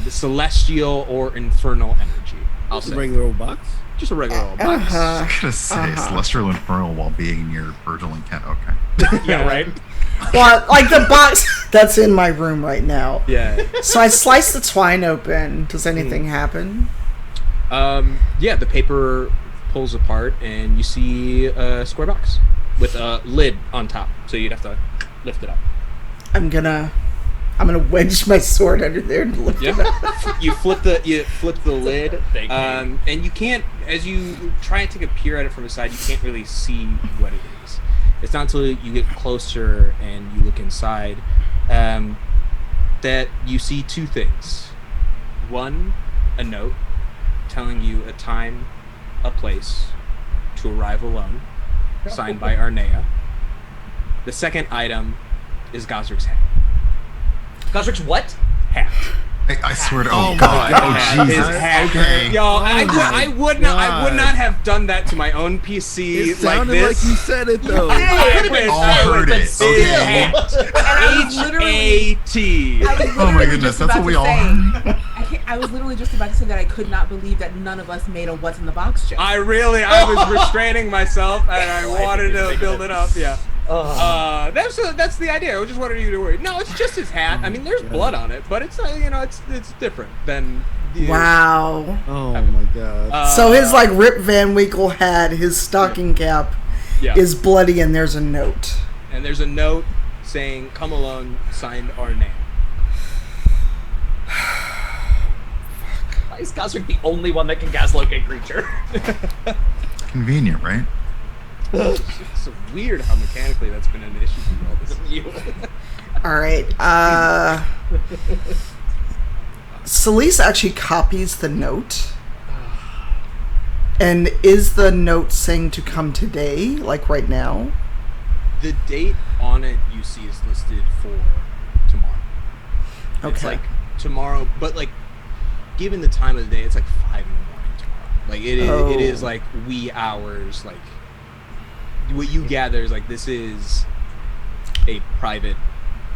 celestial or infernal energy. I'll Just say. a regular old box. Just a regular old box. I was gonna say Celestial Infernal while being near Virgil and Kent. Okay. Yeah, right? Well, like the box that's in my room right now. Yeah. So I slice the twine open. Does anything happen? Yeah, the paper pulls apart and you see a square box with a lid on top. So you'd have to lift it up. I'm gonna wedge my sword under there and lift it up. You flip the lid, Thank you. and you can't, as you try and take a peer at it from the side, you can't really see what it is. It's not until you get closer and you look inside that you see two things. One, a note telling you a time, a place to arrive alone, signed by Arnea. The second item is Gazrick's hat. Gazrick's what? Hat. I swear to Oh my God. God. Oh Jesus. His hat. Okay. Yo, I would not have done that to my own PC It like sounded this. like you said it though. All heard it. Still. Okay. Hat. I was literally tea. I was Oh my literally goodness, just that's about what we to all say- I was literally just about to say that I could not believe that none of us made a what's in the box joke. I was restraining myself, and I wanted to build it up. Yeah. That's the idea. I just wanted you to worry. No, it's just his hat. I mean, there's blood on it, but it's it's different than. Wow. Oh my god. So his like Rip Van Winkle hat, his stocking cap, is bloody, and there's a note. And there's a note saying, "Come alone," signed our name. Why is Gazrick the only one that can gaslight a creature? Convenient, right? It's so weird how mechanically that's been an issue for all this. All right. Selise actually copies the note. And is the note saying to come today, like right now? The date on it you see is listed for tomorrow. Okay. It's like tomorrow, but like given the time of the day, it's like 5 in the morning tomorrow. Like it is like wee hours. Like what you gather is like this is a private.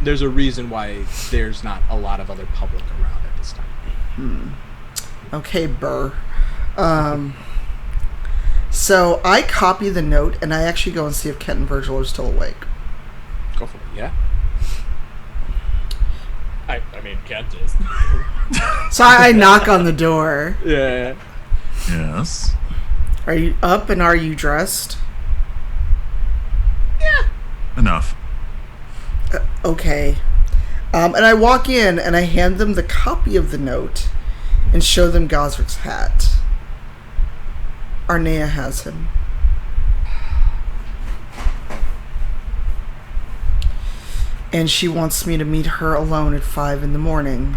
There's a reason why there's not a lot of other public around at this time. Okay, Burr. So I copy the note, and I actually go and see if Kent and Virgil are still awake. Go for it. Yeah. I mean, Kent is. So I knock on the door. Yeah. Yes. Are you up and are you dressed? Enough. Okay. And I walk in and I hand them the copy of the note and show them Gazrick's hat. Arnea has him. And she wants me to meet her alone at 5 in the morning.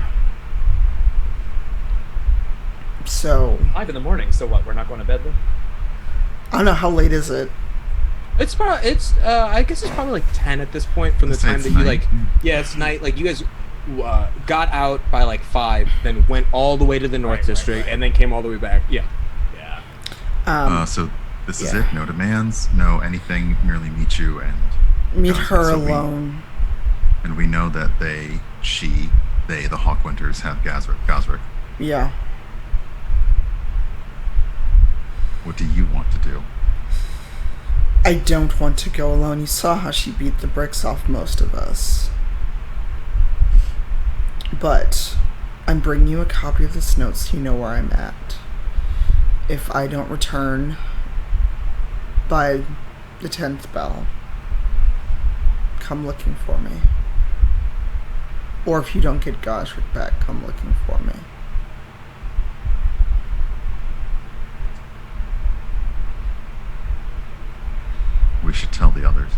So 5 in the morning, so what? We're not going to bed then? I don't know, how late is it? It's probably I guess it's probably like 10 at this point from the Let's say time it's that you night. like. Yeah, it's night. Like you guys got out by like 5, then went all the way to the North District, and then came all the way back. Yeah. So this is it. No demands, no anything. Merely meet you and Meet Gazrick. her So we- alone. and we know that they, the Hawkwinters, have Gazrick. Yeah. What do you want to do? I don't want to go alone. You saw how she beat the bricks off most of us. But I'm bringing you a copy of this note so you know where I'm at. If I don't return by the 10th bell, come looking for me. Or if you don't get Gazrick back, come looking for me. We should tell the others.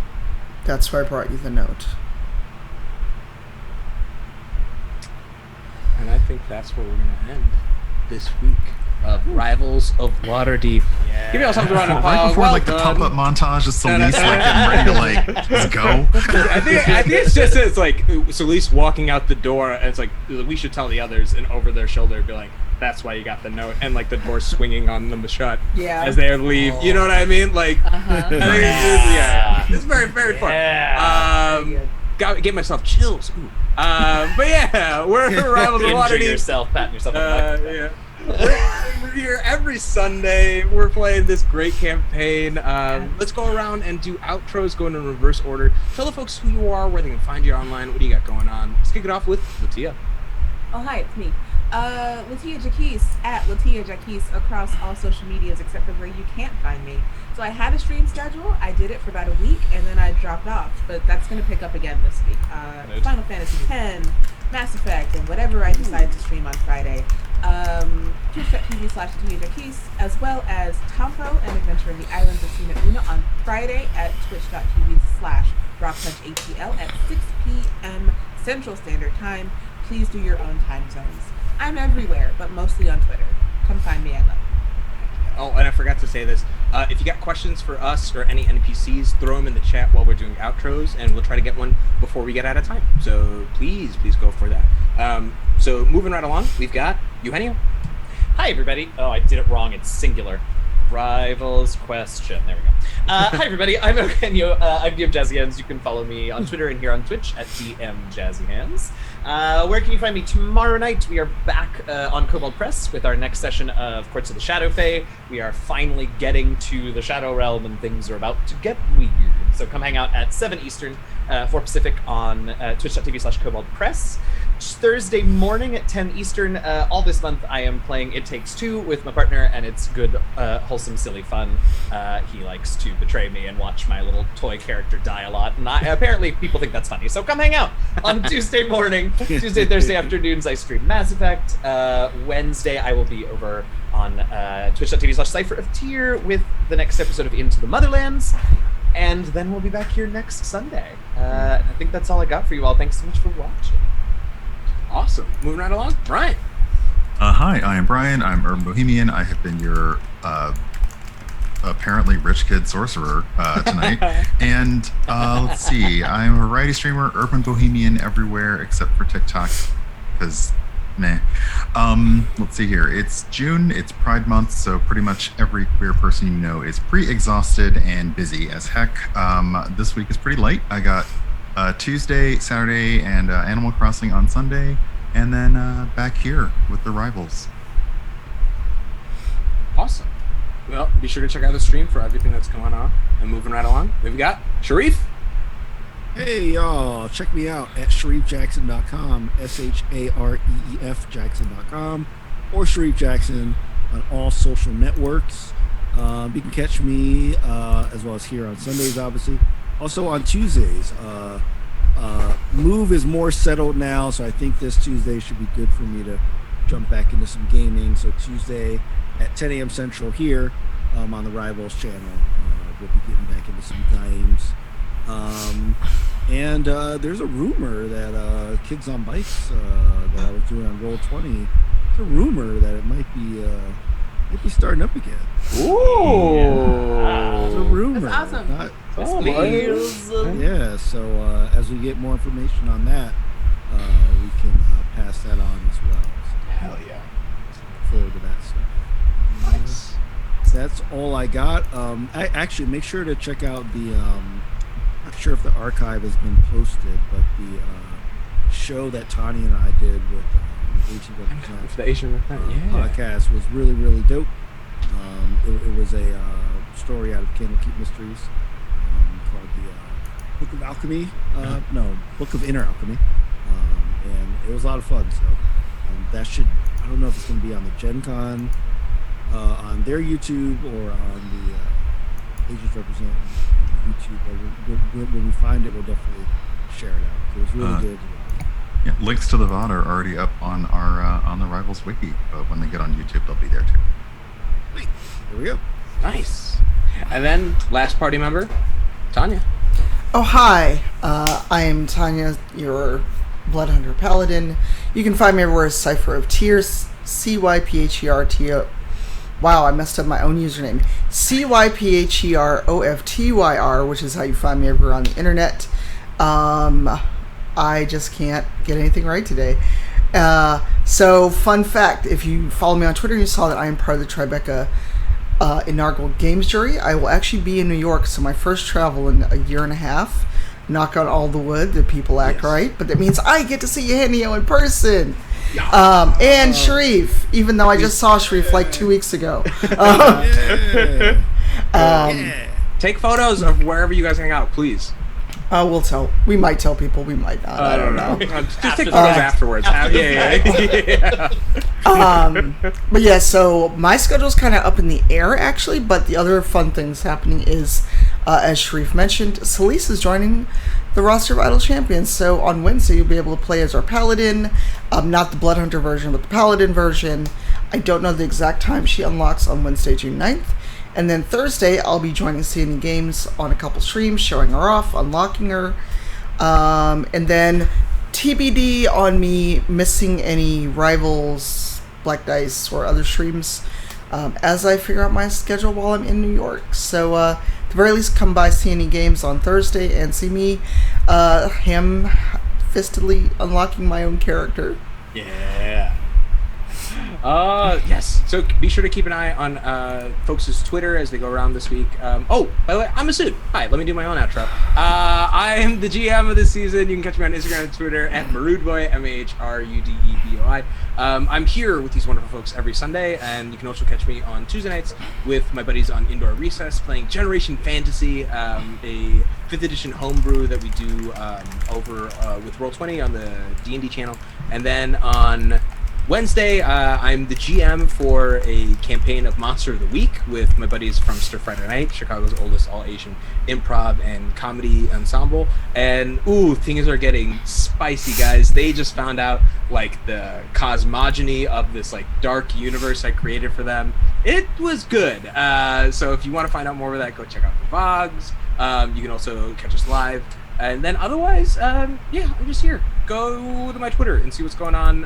That's why I brought you the note. And I think that's where we're gonna end this week of Rivals of Waterdeep. Yeah. Give me all something around the Right before like the pump up montage of Selise like getting ready to like let's go. I think it's like Selise walking out the door, and it's like we should tell the others, and over their shoulder be like, "That's why you got the note," and like the door swinging on them shut as they leave. You know what I mean? Like, I think it's very very fun. Get myself chills. Ooh. But yeah, we're Rivals of Injure Waterdeep. yourself, patting yourself on the back. Yeah. We're here every Sunday. We're playing this great campaign. Let's go around and do outros, going in reverse order. Tell the folks who you are, where they can find you online. What do you got going on? Let's kick it off with LaTia. Oh, hi, it's me. LaTia Jacquise, at LaTia Jacquise, across all social medias except for where you can't find me. So I had a stream schedule. I did it for about a week, and then I dropped off. But that's going to pick up again this week. Final Fantasy X, Mass Effect, and whatever I decide to stream on Friday. Twitch.tv/LaTia Jacquise, as well as Tompo and Adventure in the Islands of Sina Una on Friday at twitch.tv/RockPunchATL at 6 p.m. Central Standard Time. Please do your own time zones. I'm everywhere, but mostly on Twitter. Come find me, I love. Oh, and I forgot to say this. If you got questions for us or any NPCs, throw them in the chat while we're doing outros, and we'll try to get one before we get out of time. So please go for that. So moving right along, we've got Eugenio. Hi, everybody. Oh, I did it wrong. It's singular. Rivals question. There we go. Hi, everybody. I'm Eugenio. I'm DM Jazzy Hands. You can follow me on Twitter and here on Twitch at DM Jazzy Hands. Where can you find me? Tomorrow night, we are back on Kobold Press with our next session of Courts of the Shadow Fae. We are finally getting to the Shadow Realm and things are about to get weird. So come hang out at 7 Eastern, 4 Pacific on twitch.tv/Kobold Press. Thursday morning at 10 Eastern. All this month I am playing It Takes Two with my partner, and it's good, wholesome, silly fun. He likes to betray me and watch my little toy character die a lot, and apparently people think that's funny. So come hang out on Tuesday morning. Tuesday, Thursday afternoons I stream Mass Effect. Wednesday I will be over on twitch.tv/Cypher of Tyr with the next episode of Into the Motherlands. And then we'll be back here next Sunday. I think that's all I got for you all. Thanks so much for watching. Awesome. Moving right along, Brian. Hi, I am Brian. I'm Urban Bohemian. I have been your apparently rich kid sorcerer tonight. And let's see, I'm a variety streamer, Urban Bohemian everywhere except for TikTok, because meh. Let's see here. It's June, it's Pride Month, so pretty much every queer person you know is pre-exhausted and busy as heck. This week is pretty light. I got Tuesday, Saturday, and Animal Crossing on Sunday, and then back here with the Rivals. Awesome. Well, be sure to check out the stream for everything that's going on. And moving right along, we've got Shareef. Hey y'all, check me out at ShareefJackson.com, ShareEF Jackson.com, or Shareef Jackson on all social networks. You can catch me as well as here on Sundays, obviously. Also on Tuesdays. Move is more settled now, so I think this Tuesday should be good for me to jump back into some gaming. So Tuesday at 10 a.m. Central here on the Rivals channel, we'll be getting back into some games. And there's a rumor that Kids on Bikes that I was doing on Roll20, it's a rumor that it might be starting up again. Ooh. It's a rumor. That's awesome. Yeah, so as we get more information on that, we can pass that on as well. So, Hell yeah. look forward to that stuff. Nice. That's all I got. I actually make sure to check out the not sure if the archive has been posted, but the show that Tanya and I did with Asian Represent For the Asian Represent, podcast was really, really dope. It was a story out of Candlekeep Mysteries called the Book of Alchemy. Book of Inner Alchemy. And it was a lot of fun. So that should, I don't know if it's going to be on the Gen Con on their YouTube or on the Asians Represent YouTube. But when we find it, we'll definitely share it out. It was really good. Yeah, links to the VOD are already up on our on the Rivals wiki, but when they get on YouTube, they'll be there too. Sweet. There we go. Nice. And then last party member, Tanya. Oh, hi. I am Tanya, your Bloodhunter Paladin. You can find me everywhere as Cypher of Tears, CYPHERT. Wow, I messed up my own username. CYPHEROFTYR, which is how you find me everywhere on the internet. I just can't get anything right today. So, fun fact, if you follow me on Twitter, you saw that I am part of the Tribeca inaugural games jury. I will actually be in New York, so my first travel in a year and a half. Knock on all the wood that people act right, but that means I get to see Eugenio in person. And Shareef, even though I just saw Shareef like 2 weeks ago. Take photos of wherever you guys hang out, please. We might tell people, we might not. I don't know. Just take photos afterwards. Yeah. But yeah, so my schedule's kind of up in the air actually, but the other fun things happening is, as Shareef mentioned, Selise is joining the roster of Idle Champions. So on Wednesday, you'll be able to play as our Paladin, not the Bloodhunter version, but the Paladin version. I don't know the exact time she unlocks on Wednesday, June 9th. And then Thursday, I'll be joining C&E Games on a couple streams, showing her off, unlocking her. And then TBD on me missing any Rivals, Black Dice, or other streams as I figure out my schedule while I'm in New York. So at the very least, come by C&E Games on Thursday and see me ham-fistedly unlocking my own character. Yeah. Yes. So be sure to keep an eye on folks' Twitter as they go around this week. Oh, by the way, I'm Masood. Hi, let me do my own outro. I am the GM of this season. You can catch me on Instagram and Twitter at Maroodboy, MHRUDEBOI. I'm here with these wonderful folks every Sunday, and you can also catch me on Tuesday nights with my buddies on Indoor Recess playing Generation Fantasy, a 5th edition homebrew that we do over with Roll20 on the D&D channel. And then on Wednesday, I'm the GM for a campaign of Monster of the Week with my buddies from Stir Friday Night, Chicago's oldest all-Asian improv and comedy ensemble. And, things are getting spicy, guys. They just found out, like, the cosmogony of this, like, dark universe I created for them. It was good. So if you want to find out more of that, go check out the vlogs. You can also catch us live. And then otherwise, I'm just here. Go to my Twitter and see what's going on.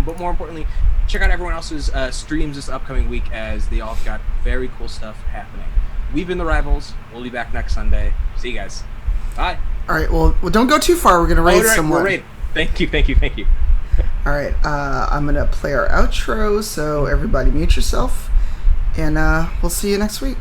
But more importantly, check out everyone else's streams this upcoming week as they all got very cool stuff happening. We've been the Rivals. We'll be back next Sunday. See you guys. Bye. All right. Well, don't go too far. We're going to raid someone. We're raid. Thank you. All right. I'm going to play our outro, so everybody mute yourself. And we'll see you next week.